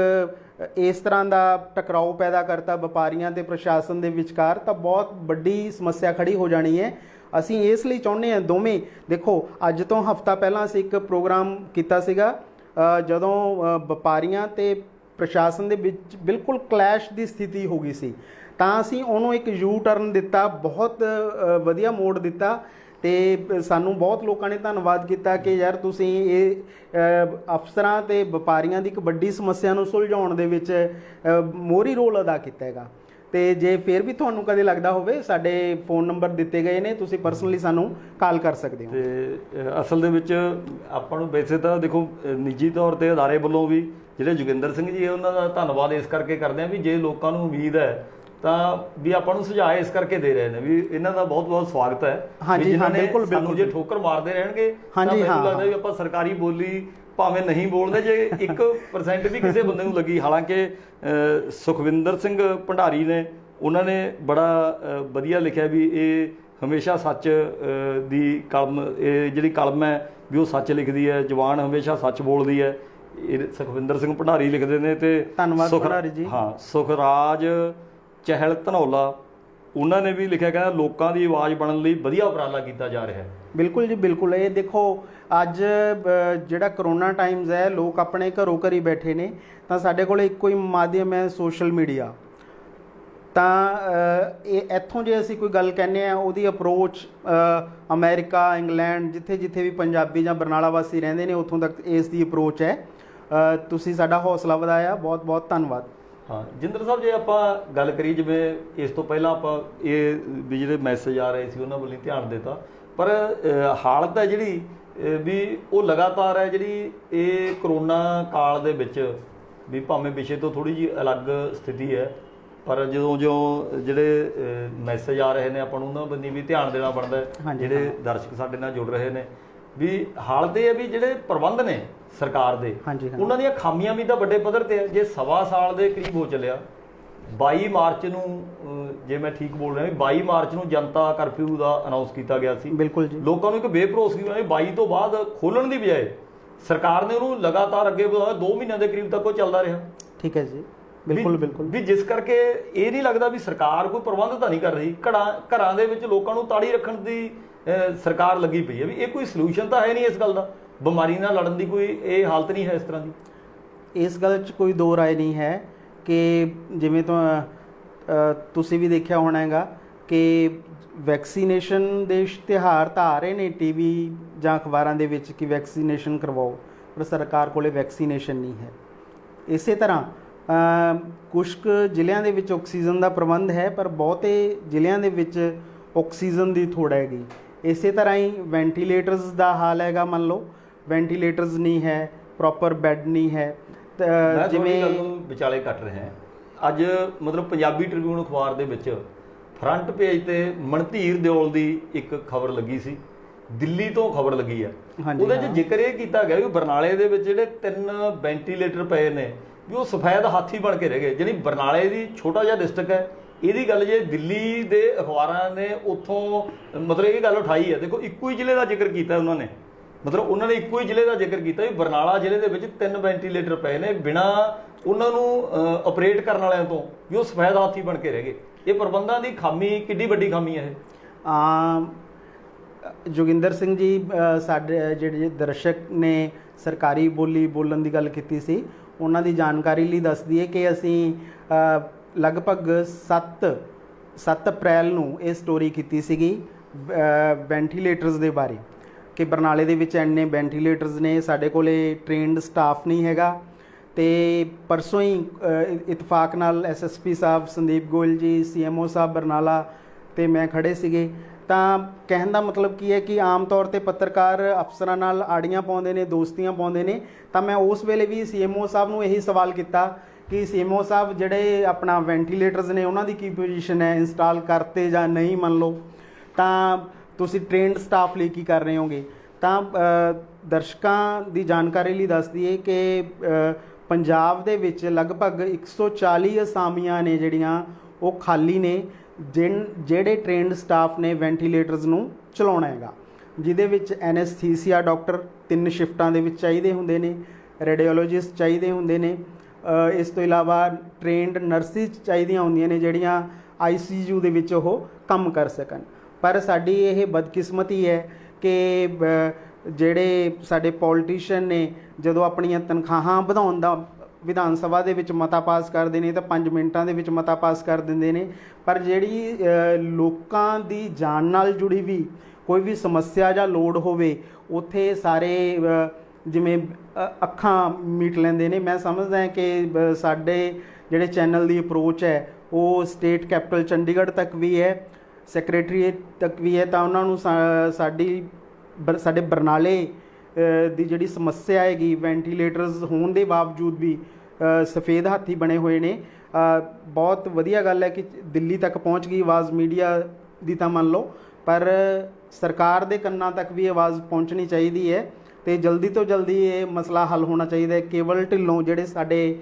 ਇਸ ਤਰ੍ਹਾਂ ਦਾ ਟਕਰਾਓ ਪੈਦਾ ਕਰਤਾ ਵਪਾਰੀਆਂ ਤੇ ਪ੍ਰਸ਼ਾਸਨ ਦੇ ਵਿਚਕਾਰ, ਤਾਂ ਬਹੁਤ ਵੱਡੀ ਸਮੱਸਿਆ ਖੜੀ ਹੋ ਜਾਣੀ ਹੈ। ਅਸੀਂ ਇਸ ਲਈ ਚਾਹੁੰਦੇ ਹਾਂ ਦੋਵੇਂ, ਦੇਖੋ ਅੱਜ ਤੋਂ ਹਫ਼ਤਾ ਪਹਿਲਾਂ ਅਸੀਂ ਇੱਕ ਪ੍ਰੋਗਰਾਮ ਕੀਤਾ ਸੀਗਾ ਜਦੋਂ ਵਪਾਰੀਆਂ ਤੇ ਪ੍ਰਸ਼ਾਸਨ ਦੇ ਵਿੱਚ ਬਿਲਕੁਲ ਕਲੈਸ਼ ਦੀ ਸਥਿਤੀ ਹੋ ਗਈ ਸੀ, ਤਾਂ ਅਸੀਂ ਉਹਨੂੰ ਇੱਕ ਯੂ ਟਰਨ ਦਿੱਤਾ, ਬਹੁਤ ਵਧੀਆ ਮੋੜ ਦਿੱਤਾ ਅਤੇ ਸਾਨੂੰ ਬਹੁਤ ਲੋਕਾਂ ਨੇ ਧੰਨਵਾਦ ਕੀਤਾ ਕਿ ਯਾਰ ਤੁਸੀਂ ਇਹ ਅਫਸਰਾਂ ਅਤੇ ਵਪਾਰੀਆਂ ਦੀ ਇੱਕ ਵੱਡੀ ਸਮੱਸਿਆ ਨੂੰ ਸੁਲਝਾਉਣ ਦੇ ਵਿੱਚ ਮੋਹਰੀ ਰੋਲ ਅਦਾ ਕੀਤਾ ਹੈਗਾ। ਅਤੇ ਜੇ ਫਿਰ ਵੀ ਤੁਹਾਨੂੰ ਕਦੇ ਲੱਗਦਾ ਹੋਵੇ, ਸਾਡੇ ਫ਼ੋਨ ਨੰਬਰ ਦਿੱਤੇ ਗਏ ਨੇ, ਤੁਸੀਂ ਪਰਸਨਲੀ ਸਾਨੂੰ ਕਾਲ ਕਰ ਸਕਦੇ ਹੋ। ਅਤੇ ਅਸਲ ਦੇ ਵਿੱਚ ਆਪਾਂ ਨੂੰ ਵੈਸੇ ਤਾਂ ਦੇਖੋ ਨਿੱਜੀ ਤੌਰ 'ਤੇ ਅਦਾਰੇ ਵੱਲੋਂ ਵੀ ਜਿਹੜੇ ਜੋਗਿੰਦਰ ਸਿੰਘ ਜੀ, ਉਹਨਾਂ ਦਾ ਧੰਨਵਾਦ ਇਸ ਕਰਕੇ ਕਰਦੇ ਹਾਂ ਵੀ ਜੇ ਲੋਕਾਂ ਨੂੰ ਉਮੀਦ ਹੈ ਤਾਂ ਵੀ ਆਪਾਂ ਨੂੰ ਸੁਝਾਅ ਇਸ ਕਰਕੇ ਦੇ ਰਹੇ ਨੇ ਵੀ ਇਹਨਾਂ ਦਾ ਬਹੁਤ ਬਹੁਤ ਸਵਾਗਤ ਹੈ। ਹਾਂਜੀ ਹਾਂ, ਬਿਲਕੁਲ ਬਿਲਕੁਲ। ਜੇ ਠੋਕਰ ਮਾਰਦੇ ਰਹਿਣਗੇ ਤਾਂ ਮੈਨੂੰ ਲੱਗਦਾ ਵੀ ਆਪਾਂ ਸਰਕਾਰੀ ਬੋਲੀ ਭਾਵੇਂ ਨਹੀਂ ਬੋਲਦੇ, ਜੇ 1% ਵੀ ਕਿਸੇ ਬੰਦੇ ਨੂੰ ਲੱਗੀ, ਹਾਲਾਂਕਿ ਸੁਖਵਿੰਦਰ ਸਿੰਘ ਭੰਡਾਰੀ ਨੇ, ਉਹਨਾਂ ਨੇ ਬੜਾ ਵਧੀਆ ਲਿਖਿਆ ਵੀ ਇਹ ਹਮੇਸ਼ਾ ਸੱਚ ਦੀ ਕਲਮ, ਇਹ ਜਿਹੜੀ ਕਲਮ ਹੈ ਵੀ ਉਹ ਸੱਚ ਲਿਖਦੀ ਹੈ, ਜ਼ੁਬਾਨ ਹਮੇਸ਼ਾ ਸੱਚ ਬੋਲਦੀ ਹੈ। ਇਹ ਸੁਖਵਿੰਦਰ ਸਿੰਘ ਭੰਡਾਰੀ ਲਿਖਦੇ ਨੇ। ਅਤੇ ਧੰਨਵਾਦ ਭੰਡਾਰੀ ਜੀ। ਹਾਂ, ਸੁਖਰਾਜ ਚਹਿਲ ਧਨੌਲਾ, ਉਹਨਾਂ ਨੇ ਵੀ ਲਿਖਿਆ, ਕਹਿੰਦਾ ਲੋਕਾਂ ਦੀ ਆਵਾਜ਼ ਬਣਨ ਲਈ ਵਧੀਆ ਉਪਰਾਲਾ ਕੀਤਾ ਜਾ ਰਿਹਾ ਹੈ। ਬਿਲਕੁਲ ਜੀ, ਬਿਲਕੁਲ। ਇਹ ਦੇਖੋ ਅੱਜ ਜਿਹੜਾ ਕਰੋਨਾ ਟਾਈਮਸ ਹੈ, ਲੋਕ ਆਪਣੇ ਘਰੋਂ ਘਰੀ ਬੈਠੇ ਨੇ, ਤਾਂ ਸਾਡੇ ਕੋਲ ਇੱਕੋ ਹੀ ਮਾਧਿਅਮ ਹੈ ਸੋਸ਼ਲ ਮੀਡੀਆ। ਤਾਂ ਇਹ ਇੱਥੋਂ ਜੇ ਅਸੀਂ ਕੋਈ ਗੱਲ ਕਹਿੰਦੇ ਹਾਂ, ਉਹਦੀ ਅਪਰੋਚ ਅਮਰੀਕਾ, ਇੰਗਲੈਂਡ, ਜਿੱਥੇ ਜਿੱਥੇ ਵੀ ਪੰਜਾਬੀ ਜਾਂ ਬਰਨਾਲਾ ਵਾਸੀ ਰਹਿੰਦੇ ਨੇ, ਉੱਥੋਂ ਤੱਕ ਇਸ ਦੀ ਅਪਰੋਚ ਹੈ। ਤੁਸੀਂ ਸਾਡਾ ਹੌਸਲਾ ਵਧਾਇਆ, ਬਹੁਤ ਬਹੁਤ ਧੰਨਵਾਦ। ਹਾਂ ਜਿੰਦਰ ਸਾਹਿਬ, ਜੇ ਆਪਾਂ ਗੱਲ ਕਰੀਏ, ਜਿਵੇਂ ਇਸ ਤੋਂ ਪਹਿਲਾਂ ਆਪਾਂ ਇਹ ਵੀ ਜਿਹੜੇ ਮੈਸੇਜ ਆ ਰਹੇ ਸੀ ਉਹਨਾਂ ਵੱਲ ਧਿਆਨ ਦਿੱਤਾ, ਪਰ ਹਾਲਤ ਹੈ ਜਿਹੜੀ ਵੀ ਉਹ ਲਗਾਤਾਰ ਹੈ, ਜਿਹੜੀ ਇਹ ਕਰੋਨਾ ਕਾਲ ਦੇ ਵਿੱਚ ਵੀ ਭਾਵੇਂ ਵਿਸ਼ੇ ਤੋਂ ਥੋੜ੍ਹੀ ਜਿਹੀ ਅਲੱਗ ਸਥਿਤੀ ਹੈ, ਪਰ ਜਦੋਂ ਜਿਹੜੇ ਮੈਸੇਜ ਆ ਰਹੇ ਨੇ ਆਪਾਂ ਨੂੰ ਉਹਨਾਂ ਬੰਨੀ ਵੀ ਧਿਆਨ ਦੇਣਾ ਬਣਦਾ। ਜਿਹੜੇ ਦਰਸ਼ਕ ਸਾਡੇ ਨਾਲ ਜੁੜ ਰਹੇ ਨੇ, ਵੀ ਹਾਲਤ ਇਹ ਹੈ ਵੀ ਜਿਹੜੇ ਪ੍ਰਬੰਧ ਨੇ ਸਰਕਾਰ ਦੇ, ਉਹਨਾਂ ਦੀਆਂ ਖਾਮੀਆਂ ਵੀ ਤਾਂ ਵੱਡੇ ਪੱਧਰ ਤੇ ਹੈ। ਜੇ 1.25 ਸਾਲ ਦੇ ਕਰੀਬ ਹੋ ਚੱਲਿਆ, 22 ਮਾਰਚ ਨੂੰ, ਜੇ ਮੈਂ ਠੀਕ ਬੋਲ ਰਿਹਾ, 22 ਮਾਰਚ ਨੂੰ ਜਨਤਾ ਕਰਫਿਊ ਦਾ ਅਨਾਉਂਸ ਕੀਤਾ ਗਿਆ ਸੀ। ਬਿਲਕੁਲ ਜੀ। ਲੋਕਾਂ ਨੂੰ ਇੱਕ ਬੇਭਰੋਸਗੀ ਹੋਈ, 22 ਤੋਂ ਬਾਅਦ ਖੋਲ੍ਹਣ ਦੀ ਬਜਾਏ ਸਰਕਾਰ ਨੇ ਉਹਨੂੰ ਲਗਾਤਾਰ ਅੱਗੇ ਵਧਾਇਆ, 2 ਮਹੀਨਿਆਂ ਦੇ ਕਰੀਬ ਤੱਕ ਉਹ ਚੱਲਦਾ ਰਿਹਾ। ਠੀਕ ਹੈ ਜੀ, ਬਿਲਕੁਲ ਬਿਲਕੁਲ। ਵੀ ਜਿਸ ਕਰਕੇ ਇਹ ਨਹੀਂ ਲੱਗਦਾ ਵੀ ਸਰਕਾਰ ਕੋਈ ਪ੍ਰਬੰਧ ਤਾਂ ਨਹੀਂ ਕਰ ਰਹੀ। ਘਰਾਂ ਦੇ ਵਿੱਚ ਲੋਕਾਂ ਨੂੰ ਤਾੜੀ ਰੱਖਣ ਦੀ ਸਰਕਾਰ ਲੱਗੀ ਪਈ ਹੈ, ਵੀ ਇਹ ਕੋਈ ਸੋਲੂਸ਼ਨ ਤਾਂ ਹੈ ਨਹੀਂ ਇਸ ਗੱਲ ਦਾ। ਬਿਮਾਰੀ ਨਾਲ ਲੜਨ ਦੀ ਕੋਈ ਇਹ ਹਾਲਤ ਨਹੀਂ ਹੈ ਇਸ ਤਰ੍ਹਾਂ ਦੀ। ਇਸ ਗੱਲ 'ਚ ਕੋਈ ਦੋ ਰਾਏ ਨਹੀਂ ਹੈ ਕਿ ਜਿਵੇਂ ਤੁਸੀਂ ਵੀ ਦੇਖਿਆ ਹੋਣਾ ਹੈਗਾ ਕਿ ਵੈਕਸੀਨੇਸ਼ਨ ਦੇ ਇਸ਼ਤਿਹਾਰ ਤਾਂ ਆ ਰਹੇ ਨੇ TV ਜਾਂ ਅਖਬਾਰਾਂ ਦੇ ਵਿੱਚ ਕਿ ਵੈਕਸੀਨੇਸ਼ਨ ਕਰਵਾਓ, ਪਰ ਸਰਕਾਰ ਕੋਲੇ ਵੈਕਸੀਨੇਸ਼ਨ ਨਹੀਂ ਹੈ। ਇਸੇ ਤਰ੍ਹਾਂ ਕੁਛ ਕੁ ਜ਼ਿਲ੍ਹਿਆਂ ਦੇ ਵਿੱਚ ਆਕਸੀਜਨ ਦਾ ਪ੍ਰਬੰਧ ਹੈ, ਪਰ ਬਹੁਤੇ ਜ਼ਿਲ੍ਹਿਆਂ ਦੇ ਵਿੱਚ ਆਕਸੀਜਨ ਦੀ ਥੋੜ੍ਹ ਹੈਗੀ। ਇਸੇ ਤਰ੍ਹਾਂ ਹੀ ਵੈਂਟੀਲੇਟਰਸ ਦਾ ਹਾਲ ਹੈਗਾ। ਮੰਨ ਲਓ ਵੈਂਟੀਲੇਟਰਸ ਨਹੀਂ ਹੈ, ਪ੍ਰੋਪਰ ਬੈੱਡ ਨਹੀਂ ਹੈ। ਮੈਂ ਜਿਵੇਂ ਗੱਲ ਨੂੰ ਵਿਚਾਲੇ ਕੱਟ ਰਿਹਾ ਅੱਜ ਮਤਲਬ ਪੰਜਾਬੀ ਟ੍ਰਿਬਿਊਨ ਅਖਬਾਰ ਦੇ ਵਿੱਚ ਫਰੰਟ ਪੇਜ ਤੇ ਮਨਧੀਰ ਦਿਓਲ ਦੀ ਇੱਕ ਖਬਰ ਲੱਗੀ ਸੀ, ਦਿੱਲੀ ਤੋਂ ਖਬਰ ਲੱਗੀ ਆ। ਉਹਦੇ 'ਚ ਜ਼ਿਕਰ ਇਹ ਕੀਤਾ ਗਿਆ ਵੀ ਬਰਨਾਲੇ ਦੇ ਵਿੱਚ ਜਿਹੜੇ 3 ਵੈਂਟੀਲੇਟਰ ਪਏ ਨੇ ਵੀ ਉਹ ਸਫੈਦ ਹਾਥੀ ਬਣ ਕੇ ਰਹਿ ਗਏ। ਜਿਹੜੀ ਬਰਨਾਲੇ ਦੀ ਛੋਟਾ ਜਿਹਾ ਡਿਸਟ੍ਰਿਕਟ ਹੈ, ਇਹਦੀ ਗੱਲ ਜੇ ਦਿੱਲੀ ਦੇ ਅਖਬਾਰਾਂ ਨੇ ਉੱਥੋਂ ਮਤਲਬ ਇਹ ਗੱਲ ਉਠਾਈ ਹੈ। ਦੇਖੋ ਇੱਕੋ ਹੀ ਜ਼ਿਲ੍ਹੇ ਦਾ ਜ਼ਿਕਰ ਕੀਤਾ ਉਹਨਾਂ ਨੇ, ਮਤਲਬ ਉਹਨਾਂ ਨੇ ਇੱਕੋ ਹੀ ਜ਼ਿਲ੍ਹੇ ਦਾ ਜ਼ਿਕਰ ਕੀਤਾ ਵੀ ਬਰਨਾਲਾ ਜ਼ਿਲ੍ਹੇ ਦੇ ਵਿੱਚ 3 ਵੈਂਟੀਲੇਟਰ ਪਏ ਨੇ ਬਿਨਾਂ ਉਹਨਾਂ ਨੂੰ ਆਪਰੇਟ ਕਰਨ ਵਾਲਿਆਂ ਤੋਂ, ਵੀ ਉਹ ਸਫੈਦ ਹਾਥੀ ਬਣ ਕੇ ਰਹਿ ਗਏ। ਇਹ ਪ੍ਰਬੰਧਾਂ ਦੀ ਖਾਮੀ ਕਿੱਡੀ ਵੱਡੀ ਖਾਮੀ ਹੈ ਇਹ। ਜੋਗਿੰਦਰ ਸਿੰਘ ਜੀ ਸਾਡੇ ਜਿਹੜੇ ਦਰਸ਼ਕ ਨੇ ਸਰਕਾਰੀ ਬੋਲੀ ਬੋਲਣ ਦੀ ਗੱਲ ਕੀਤੀ ਸੀ, ਉਹਨਾਂ ਦੀ ਜਾਣਕਾਰੀ ਲਈ ਦੱਸ ਦਈਏ ਕਿ ਅਸੀਂ ਲਗਭਗ 7 ਅਪ੍ਰੈਲ ਨੂੰ ਇਹ ਸਟੋਰੀ ਕੀਤੀ ਸੀਗੀ ਵੈਂਟੀਲੇਟਰਸ ਦੇ ਬਾਰੇ ਕਿ ਬਰਨਾਲੇ ਦੇ ਵਿੱਚ ਇੰਨੇ ਵੈਂਟੀਲੇਟਰਸ ਨੇ, ਸਾਡੇ ਕੋਲੇ ਟ੍ਰੇਨਡ ਸਟਾਫ ਨਹੀਂ ਹੈਗਾ। ਅਤੇ ਪਰਸੋਂ ਹੀ ਇਤਫਾਕ ਨਾਲ ਐਸਐਸਪੀ ਸਾਹਿਬ ਸੰਦੀਪ ਗੋਇਲ ਜੀ, ਸੀਐਮਓ ਸਾਹਿਬ ਬਰਨਾਲਾ ਅਤੇ ਮੈਂ ਖੜ੍ਹੇ ਸੀਗੇ। ਤਾਂ ਕਹਿਣ ਦਾ ਮਤਲਬ ਕੀ ਹੈ ਕਿ ਆਮ ਤੌਰ 'ਤੇ ਪੱਤਰਕਾਰ ਅਫਸਰਾਂ ਨਾਲ ਆੜੀਆਂ ਪਾਉਂਦੇ ਨੇ, ਦੋਸਤੀਆਂ ਪਾਉਂਦੇ ਨੇ। ਤਾਂ ਮੈਂ ਉਸ ਵੇਲੇ ਵੀ ਸੀਐਮਓ ਸਾਹਿਬ ਨੂੰ ਇਹੀ ਸਵਾਲ ਕੀਤਾ ਕਿ ਸੀਐਮਓ ਸਾਹਿਬ ਜਿਹੜੇ ਆਪਣਾ ਵੈਂਟੀਲੇਟਰਸ ਨੇ ਉਹਨਾਂ ਦੀ ਕੀ ਪੋਜੀਸ਼ਨ ਹੈ, ਇੰਸਟਾਲ ਕਰਤੇ ਜਾਂ ਨਹੀਂ ਮੰਨ ਲਓ, ਤਾਂ ਤੁਸੀਂ ਟ੍ਰੇਨਡ ਸਟਾਫ ਲਈ ਕੀ ਕਰ ਰਹੇ ਹੋਗੇ। ਤਾਂ ਦਰਸ਼ਕਾਂ ਦੀ ਜਾਣਕਾਰੀ ਲਈ ਦੱਸ ਦਈਏ ਕਿ ਪੰਜਾਬ ਦੇ ਵਿੱਚ ਲਗਭਗ 140 ਅਸਾਮੀਆਂ ਨੇ ਜਿਹੜੀਆਂ ਉਹ ਖਾਲੀ ਨੇ, ਜਿਹੜੇ ਟ੍ਰੇਨਡ ਸਟਾਫ ਨੇ ਵੈਂਟੀਲੇਟਰਸ ਨੂੰ ਚਲਾਉਣਾ ਹੈਗਾ, ਜਿਹਦੇ ਵਿੱਚ ਐਨਐਸਥੀਸੀਆ ਡਾਕਟਰ 3 ਸ਼ਿਫਟਾਂ ਦੇ ਵਿੱਚ ਚਾਹੀਦੇ ਹੁੰਦੇ ਨੇ, ਰੇਡੀਓਲੋਜਿਸਟ ਚਾਹੀਦੇ ਹੁੰਦੇ ਨੇ, ਇਸ ਤੋਂ ਇਲਾਵਾ ਟ੍ਰੇਨਡ ਨਰਸਿਸ ਚਾਹੀਦੀਆਂ ਹੁੰਦੀਆਂ ਨੇ ਜਿਹੜੀਆਂ ICU ਦੇ ਵਿੱਚ ਉਹ ਕੰਮ ਕਰ ਸਕਣ। ਪਰ ਸਾਡੀ ਇਹ ਬਦਕਿਸਮਤੀ ਹੈ ਕਿ ਜਿਹੜੇ ਸਾਡੇ ਪੋਲੀਟੀਸ਼ੀਅਨ ਨੇ ਜਦੋਂ ਆਪਣੀਆਂ ਤਨਖਾਹਾਂ ਵਧਾਉਣ ਦਾ ਵਿਧਾਨ ਸਭਾ ਦੇ ਵਿੱਚ ਮਤਾ ਪਾਸ ਕਰਦੇ ਨੇ ਤਾਂ 5 ਮਿੰਟਾਂ ਦੇ ਵਿੱਚ ਮਤਾ ਪਾਸ ਕਰ ਦਿੰਦੇ ਨੇ, ਪਰ ਜਿਹੜੀ ਲੋਕਾਂ ਦੀ ਜਾਨ ਨਾਲ ਜੁੜੀ ਵੀ ਕੋਈ ਵੀ ਸਮੱਸਿਆ ਜਾਂ ਲੋੜ ਹੋਵੇ ਉੱਥੇ ਸਾਰੇ ਜਿਵੇਂ ਅੱਖਾਂ ਮੀਟ ਲੈਂਦੇ ਨੇ। ਮੈਂ ਸਮਝਦਾ ਕਿ ਸਾਡੇ ਜਿਹੜੇ ਚੈਨਲ ਦੀ ਅਪਰੋਚ ਹੈ ਉਹ ਸਟੇਟ ਕੈਪੀਟਲ ਚੰਡੀਗੜ੍ਹ ਤੱਕ ਵੀ ਹੈ, ਸੈਕਟਰੀਏਟ ਤੱਕ ਵੀ ਹੈ। ਤਾਂ ਉਹਨਾਂ ਨੂੰ ਸਾਡੇ ਬਰਨਾਲੇ ਦੀ ਜਿਹੜੀ ਸਮੱਸਿਆ ਹੈਗੀ ਵੈਂਟੀਲੇਟਰਸ ਹੋਣ ਦੇ ਬਾਵਜੂਦ ਵੀ ਸਫੇਦ ਹਾਥੀ ਬਣੇ ਹੋਏ ਨੇ। ਬਹੁਤ ਵਧੀਆ ਗੱਲ ਹੈ ਕਿ ਦਿੱਲੀ ਤੱਕ ਪਹੁੰਚ ਗਈ ਆਵਾਜ਼ ਮੀਡੀਆ ਦੀ, ਤਾਂ ਮੰਨ ਲਓ, ਪਰ ਸਰਕਾਰ ਦੇ ਕੰਨਾਂ ਤੱਕ ਵੀ ਆਵਾਜ਼ ਪਹੁੰਚਣੀ ਚਾਹੀਦੀ ਹੈ ਅਤੇ ਜਲਦੀ ਤੋਂ ਜਲਦੀ ਇਹ ਮਸਲਾ ਹੱਲ ਹੋਣਾ ਚਾਹੀਦਾ ਹੈ। ਕੇਵਲ ਢਿੱਲੋਂ ਜਿਹੜੇ ਸਾਡੇ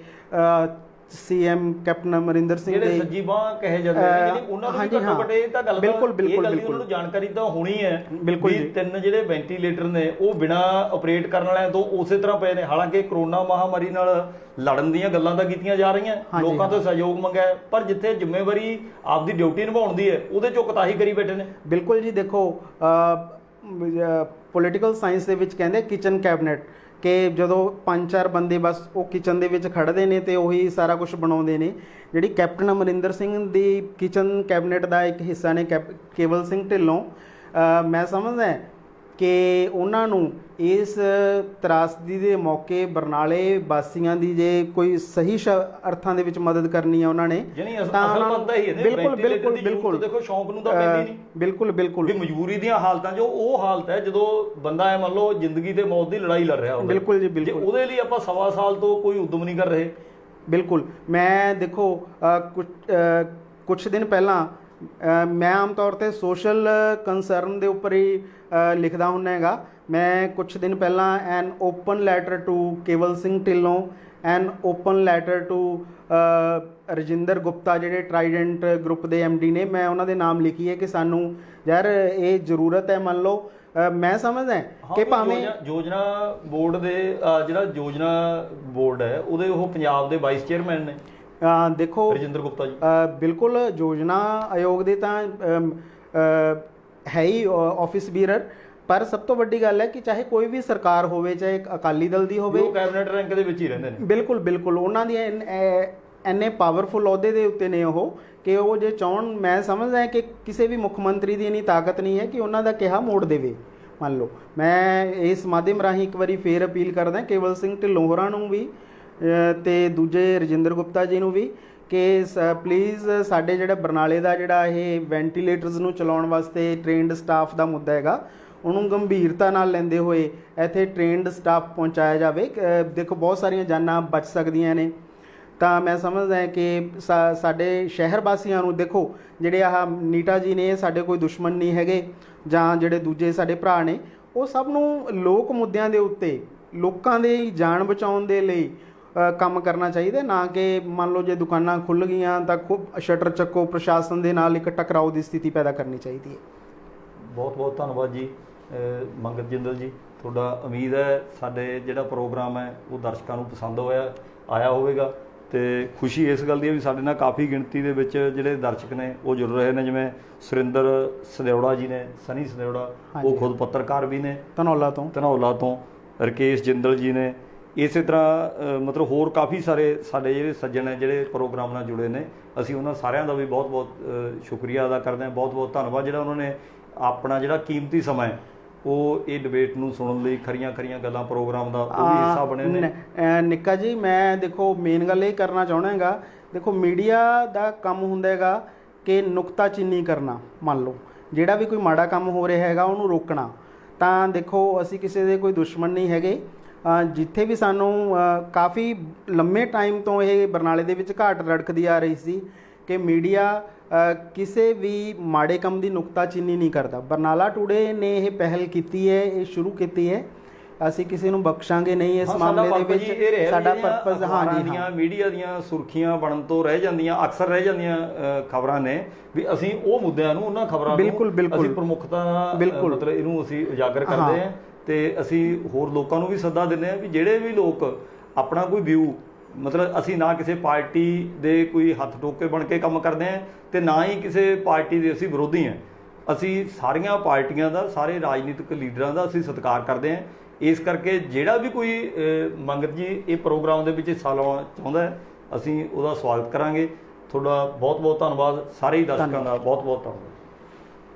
CM ਕੈਪਟਨ ਅਮਰਿੰਦਰ ਸਿੰਘ ਦੇ ਸੱਜੀ ਬਾਂਹ ਕਹੇ ਜਾਂਦੇ ਨੇ, ਉਹਨਾਂ ਨੂੰ ਘੱਟੋ ਘੱਟ ਇਹ ਤਾਂ ਗੱਲ ਬਿਲਕੁਲ ਉਹਨਾਂ ਨੂੰ ਜਾਣਕਾਰੀ ਤਾਂ ਹੋਣੀ ਹੈ। ਬਿਲਕੁਲ 3 ਜਿਹੜੇ ਵੈਂਟੀਲੇਟਰ ਨੇ ਉਹ ਬਿਨਾਂ ਆਪਰੇਟ ਕਰਨ ਵਾਲਿਆਂ ਤੋਂ ਉਸੇ ਤਰ੍ਹਾਂ ਪਏ ਨੇ। ਹਾਲਾਂਕਿ ਕਰੋਨਾ ਮਹਾਮਾਰੀ ਨਾਲ ਲੜਨ ਦੀਆਂ ਗੱਲਾਂ ਤਾਂ ਕੀਤੀਆਂ ਜਾ ਰਹੀਆਂ, ਲੋਕਾਂ ਤੋਂ ਸਹਿਯੋਗ ਮੰਗਿਆ, ਪਰ ਜਿੱਥੇ ਜ਼ਿੰਮੇਵਾਰੀ ਆਪਦੀ ਡਿਊਟੀ ਨਿਭਾਉਣ ਦੀ ਹੈ ਉਹਦੇ 'ਚੋਂ ਕੋਤਾਹੀ ਕਰੀ ਬੈਠੇ ਨੇ। ਬਿਲਕੁਲ ਜੀ, ਦੇਖੋ ਪੋਲੀਟੀਕਲ ਸਾਇੰਸ ਦੇ ਵਿੱਚ ਕਹਿੰਦੇ ਕਿਚਨ ਕੈਬਨਿਟ, ਕਿ ਜਦੋਂ 5-4 ਬੰਦੇ ਬਸ ਉਹ ਕਿਚਨ ਦੇ ਵਿੱਚ ਖੜ੍ਹਦੇ ਨੇ ਅਤੇ ਉਹੀ ਸਾਰਾ ਕੁਛ ਬਣਾਉਂਦੇ ਨੇ। ਜਿਹੜੀ ਕੈਪਟਨ ਅਮਰਿੰਦਰ ਸਿੰਘ ਦੀ ਕਿਚਨ ਕੈਬਨਿਟ ਦਾ ਇੱਕ ਹਿੱਸਾ ਨੇ ਕੇਵਲ ਸਿੰਘ ਢਿੱਲੋਂ। ਮੈਂ ਸਮਝਦਾ ਕਿ ਉਹਨਾਂ ਨੂੰ ਇਸ ਤਰਾਸਦੀ ਦੇ ਮੌਕੇ ਬਰਨਾਲੇ ਵਾਸੀਆਂ ਦੀ ਜੇ ਕੋਈ ਸਹੀ ਅਰਥਾਂ ਦੇ ਵਿੱਚ ਮਦਦ ਕਰਨੀ ਹੈ ਉਹਨਾਂ ਨੇ, ਬਿਲਕੁਲ ਦੇਖੋ ਸ਼ੌਂਕ ਨੂੰ ਤਾਂ ਪੈਂਦੀ ਨਹੀਂ, ਬਿਲਕੁਲ ਵੀ ਮਜਬੂਰੀ ਦੀਆਂ ਹਾਲਤਾਂ ਜੋ ਉਹ ਹਾਲਤ ਹੈ ਜਦੋਂ ਬੰਦਾ ਹੈ ਮੰਨ ਲਓ ਜ਼ਿੰਦਗੀ ਤੇ ਮੌਤ ਦੀ ਲੜਾਈ ਲੜ ਰਿਹਾ ਹੋਵੇ। ਬਿਲਕੁਲ ਜੀ, ਬਿਲਕੁਲ। ਉਹਦੇ ਲਈ ਆਪਾਂ 1.25 ਸਾਲ ਤੋਂ ਕੋਈ ਉਦਮ ਨਹੀਂ ਕਰ ਰਹੇ। ਬਿਲਕੁਲ। ਮੈਂ ਦੇਖੋ ਕੁਛ ਦਿਨ ਪਹਿਲਾਂ ਮੈਂ ਆਮ ਤੌਰ 'ਤੇ ਸੋਸ਼ਲ ਕੰਸਰਨ ਦੇ ਉੱਪਰ ਹੀ ਲਿਖਦਾ ਹੁੰਦਾ ਹੈਗਾ। ਮੈਂ ਕੁਛ ਦਿਨ ਪਹਿਲਾਂ ਐਨ open letter to Kewal Singh Dhillon, an open letter to Rajinder Gupta ਜਿਹੜੇ ਟਰਾਈਡੈਂਟ ਗਰੁੱਪ ਦੇ MD ਨੇ, ਮੈਂ ਉਹਨਾਂ ਦੇ ਨਾਮ ਲਿਖੀ ਹੈ ਕਿ ਸਾਨੂੰ ਯਾਰ ਇਹ ਜ਼ਰੂਰਤ ਹੈ। ਮੰਨ ਲਓ ਮੈਂ ਸਮਝਦਾ ਕਿ ਭਾਵੇਂ ਯੋਜਨਾ ਬੋਰਡ ਦੇ ਜਿਹੜਾ ਯੋਜਨਾ ਬੋਰਡ ਹੈ ਉਹਦੇ ਉਹ ਪੰਜਾਬ ਦੇ ਵਾਈਸ ਚੇਅਰਮੈਨ ਨੇ, ਦੇਖੋ ਰਜਿੰਦਰ ਗੁਪਤਾ ਜੀ। ਬਿਲਕੁਲ ਯੋਜਨਾ ਆਯੋਗ ਦੇ ਤਾਂ ਹੈ ਹੀ ਆਫਿਸ ਬੀਰਰ, ਪਰ ਸਭ ਤੋਂ ਵੱਡੀ ਗੱਲ ਹੈ ਕਿ ਚਾਹੇ ਕੋਈ ਵੀ ਸਰਕਾਰ ਹੋਵੇ, ਚਾਹੇ ਅਕਾਲੀ ਦਲ ਦੀ ਹੋਵੇ, ਉਹ ਕੈਬਨਿਟ ਰੈਂਕ ਦੇ ਵਿੱਚ ਹੀ ਰਹਿੰਦੇ ਨੇ। ਬਿਲਕੁਲ ਉਹਨਾਂ ਦੀ ਇੰਨੇ ਪਾਵਰਫੁਲ ਅਹੁਦੇ ਦੇ ਉੱਤੇ ਨੇ ਉਹ ਕਿ ਉਹ ਜੇ ਚਾਹਣ, ਮੈਂ ਸਮਝਦਾ ਕਿ ਕਿਸੇ ਵੀ ਮੁੱਖ ਮੰਤਰੀ ਦੀ ਇੰਨੀ ਤਾਕਤ ਨਹੀਂ ਹੈ ਕਿ ਉਹਨਾਂ ਦਾ ਕਿਹਾ ਮੋੜ ਦੇਵੇ। ਮੰਨ ਲਓ ਮੈਂ ਇਸ ਮਾਧਿਅਮ ਰਾਹੀਂ ਇੱਕ ਵਾਰੀ ਫੇਰ ਅਪੀਲ ਕਰਦਾ ਕੇਵਲ ਸਿੰਘ ਢਿੱਲੋਂ ਹੋਰਾਂ ਨੂੰ ਵੀ ਅਤੇ ਦੂਜੇ ਰਜਿੰਦਰ ਗੁਪਤਾ ਜੀ ਨੂੰ ਵੀ ਕਿ ਪਲੀਜ਼ ਸਾਡੇ ਜਿਹੜਾ ਬਰਨਾਲੇ ਦਾ ਜਿਹੜਾ ਇਹ ਵੈਂਟੀਲੇਟਰਸ ਨੂੰ ਚਲਾਉਣ ਵਾਸਤੇ ਟ੍ਰੇਨਡ ਸਟਾਫ ਦਾ ਮੁੱਦਾ ਹੈਗਾ, ਉਹਨੂੰ ਗੰਭੀਰਤਾ ਨਾਲ ਲੈਂਦੇ ਹੋਏ ਇੱਥੇ ਟ੍ਰੇਨਡ ਸਟਾਫ ਪਹੁੰਚਾਇਆ ਜਾਵੇ। ਦੇਖੋ ਬਹੁਤ ਸਾਰੀਆਂ ਜਾਨਾਂ ਬਚ ਸਕਦੀਆਂ ਨੇ। ਤਾਂ ਮੈਂ ਸਮਝਦਾ ਹਾਂ ਕਿ ਸਾਡੇ ਸ਼ਹਿਰ ਵਾਸੀਆਂ ਨੂੰ, ਦੇਖੋ ਜਿਹੜੇ ਆਹ ਨੀਟਾ ਜੀ ਨੇ, ਇਹ ਸਾਡੇ ਕੋਈ ਦੁਸ਼ਮਣ ਨਹੀਂ ਹੈਗੇ, ਜਾਂ ਜਿਹੜੇ ਦੂਜੇ ਸਾਡੇ ਭਰਾ ਨੇ, ਉਹ ਸਭ ਨੂੰ ਲੋਕ ਮੁੱਦਿਆਂ ਦੇ ਉੱਤੇ ਲੋਕਾਂ ਦੇ ਜਾਨ ਬਚਾਉਣ ਦੇ ਲਈ ਕੰਮ ਕਰਨਾ ਚਾਹੀਦਾ, ਨਾ ਕਿ ਮੰਨ ਲਓ ਜੇ ਦੁਕਾਨਾਂ ਖੁੱਲ੍ਹ ਗਈਆਂ ਤਾਂ ਖੂਬ ਸ਼ਟਰ ਚੱਕੋ, ਪ੍ਰਸ਼ਾਸਨ ਦੇ ਨਾਲ ਇੱਕ ਟਕਰਾਓ ਦੀ ਸਥਿਤੀ ਪੈਦਾ ਕਰਨੀ ਚਾਹੀਦੀ ਹੈ। ਬਹੁਤ ਬਹੁਤ ਧੰਨਵਾਦ ਜੀ ਮੰਗਤ ਜਿੰਦਲ ਜੀ, ਤੁਹਾਡਾ। ਉਮੀਦ ਹੈ ਸਾਡੇ ਜਿਹੜਾ ਪ੍ਰੋਗਰਾਮ ਹੈ ਉਹ ਦਰਸ਼ਕਾਂ ਨੂੰ ਪਸੰਦ ਆਇਆ ਹੋਵੇਗਾ, ਤੇ ਖੁਸ਼ੀ ਇਸ ਗੱਲ ਦੀ ਹੈ ਵੀ ਸਾਡੇ ਨਾਲ ਕਾਫੀ ਗਿਣਤੀ ਦੇ ਵਿੱਚ ਜਿਹੜੇ ਦਰਸ਼ਕ ਨੇ ਉਹ ਜੁੜ ਰਹੇ ਨੇ, ਜਿਵੇਂ ਸੁਰਿੰਦਰ ਸਦਿਉੜਾ ਜੀ ਨੇ, ਸਨੀ ਸਦਿਉੜਾ, ਉਹ ਖੁਦ ਪੱਤਰਕਾਰ ਵੀ ਨੇ ਧਨੌਲਾ ਤੋਂ, ਰਕੇਸ਼ ਜਿੰਦਲ ਜੀ ਨੇ, ਇਸੇ ਤਰ੍ਹਾਂ ਮਤਲਬ ਹੋਰ ਕਾਫੀ ਸਾਰੇ ਸਾਡੇ ਜਿਹੜੇ ਸੱਜਣ ਨੇ ਜਿਹੜੇ ਪ੍ਰੋਗਰਾਮ ਨਾਲ ਜੁੜੇ ਨੇ। ਅਸੀਂ ਉਹਨਾਂ ਸਾਰਿਆਂ ਦਾ ਵੀ ਬਹੁਤ ਬਹੁਤ ਸ਼ੁਕਰੀਆ ਅਦਾ ਕਰਦੇ ਹਾਂ। ਬਹੁਤ ਬਹੁਤ ਧੰਨਵਾਦ ਜਿਹੜਾ ਉਹਨਾਂ ਨੇ ਆਪਣਾ ਜਿਹੜਾ ਕੀਮਤੀ ਸਮਾਂ ਹੈ ਉਹ ਇਹ ਡਿਬੇਟ ਨੂੰ ਸੁਣਨ ਲਈ, ਖਰੀਆਂ ਗੱਲਾਂ ਪ੍ਰੋਗਰਾਮ ਦਾ ਉਹ ਵੀ ਹਿੱਸਾ ਬਣੇ ਨੇ। ਨਿੱਕਾ ਜੀ, ਮੈਂ ਦੇਖੋ ਮੇਨ ਗੱਲ ਇਹ ਕਰਨਾ ਚਾਹੁੰਦਾ ਹੈਗਾ, ਦੇਖੋ ਮੀਡੀਆ ਦਾ ਕੰਮ ਹੁੰਦਾ ਹੈਗਾ ਕਿ ਨੁਕਤਾਚੀਨੀ ਕਰਨਾ। ਮੰਨ ਲਓ ਜਿਹੜਾ ਵੀ ਕੋਈ ਮਾੜਾ ਕੰਮ ਹੋ ਰਿਹਾ ਹੈਗਾ ਉਹਨੂੰ ਰੋਕਣਾ। ਤਾਂ ਦੇਖੋ ਅਸੀਂ ਕਿਸੇ ਦੇ ਕੋਈ ਦੁਸ਼ਮਣ ਨਹੀਂ ਹੈਗੇ। ਜਿੱਥੇ ਵੀ ਸਾਨੂੰ ਕਾਫੀ ਲੰਮੇ ਟਾਈਮ ਤੋਂ ਇਹ ਬਰਨਾਲੇ ਦੇ ਵਿੱਚ ਘਾਟ ਰੜਕਦੀ ਆ ਰਹੀ ਸੀ ਕਿ ਮੀਡੀਆ ਕਿਸੇ ਵੀ ਮਾੜੇ ਕੰਮ ਦੀ ਨੁਕਤਾਚੀਨੀ ਨਹੀਂ ਕਰਦਾ। ਬਰਨਾਲਾ ਟੂਡੇ ਨੇ ਇਹ ਪਹਿਲ ਕੀਤੀ ਹੈ, ਇਹ ਸ਼ੁਰੂ ਕੀਤੀ ਹੈ। ਅਸੀਂ ਕਿਸੇ ਨੂੰ ਬਖਸ਼ਾਂਗੇ ਨਹੀਂ ਇਸ ਮਾਮਲੇ ਦੇ ਵਿੱਚ। ਸਾਡਾ ਪਰਪਸ ਮੀਡੀਆ ਦੀਆਂ ਸੁਰਖੀਆਂ ਬਣਨ ਤੋਂ ਅਕਸਰ ਰਹਿ ਜਾਂਦੀਆਂ ਖਬਰਾਂ ਨੇ ਵੀ ਅਸੀਂ ਉਹ ਮੁੱਦਿਆਂ ਨੂੰ, ਉਹਨਾਂ ਖਬਰਾਂ ਨੂੰ ਅਸੀਂ ਪ੍ਰਮੁੱਖਤਾ ਮਤਲਬ ਇਹਨੂੰ ਅਸੀਂ ਉਜਾਗਰ ਕਰਦੇ ਹਾਂ, ਤੇ ਅਸੀਂ ਹੋਰ ਲੋਕਾਂ ਨੂੰ ਵੀ ਸੱਦਾ ਦਿੰਦੇ ਹਾਂ ਵੀ ਜਿਹੜੇ ਵੀ ਲੋਕ ਆਪਣਾ ਕੋਈ ਵਿਊ, ਮਤਲਬ ਅਸੀਂ ਨਾ ਕਿਸੇ ਪਾਰਟੀ ਦੇ ਕੋਈ ਹੱਥ ਟੋਕੇ ਬਣ ਕੇ ਕੰਮ ਕਰਦੇ ਹਾਂ ਤੇ ਨਾ ਹੀ ਕਿਸੇ ਪਾਰਟੀ ਦੇ ਅਸੀਂ ਵਿਰੋਧੀ ਹਾਂ। ਅਸੀਂ ਸਾਰੀਆਂ ਪਾਰਟੀਆਂ ਦਾ, ਸਾਰੇ ਰਾਜਨੀਤਿਕ ਲੀਡਰਾਂ ਦਾ ਅਸੀਂ ਸਤਿਕਾਰ ਕਰਦੇ ਹਾਂ। ਇਸ ਕਰਕੇ ਜਿਹੜਾ ਵੀ ਕੋਈ ਮੰਗਤ ਜੀ ਇਹ ਪ੍ਰੋਗਰਾਮ ਦੇ ਵਿੱਚ ਹਿੱਸਾ ਲਾਉਣਾ ਚਾਹੁੰਦਾ ਹੈ, ਅਸੀਂ ਉਹਦਾ ਸਵਾਗਤ ਕਰਾਂਗੇ। ਤੁਹਾਡਾ ਬਹੁਤ ਬਹੁਤ ਧੰਨਵਾਦ। ਸਾਰੇ ਹੀ ਦਰਸ਼ਕਾਂ ਦਾ ਬਹੁਤ ਬਹੁਤ ਧੰਨਵਾਦ।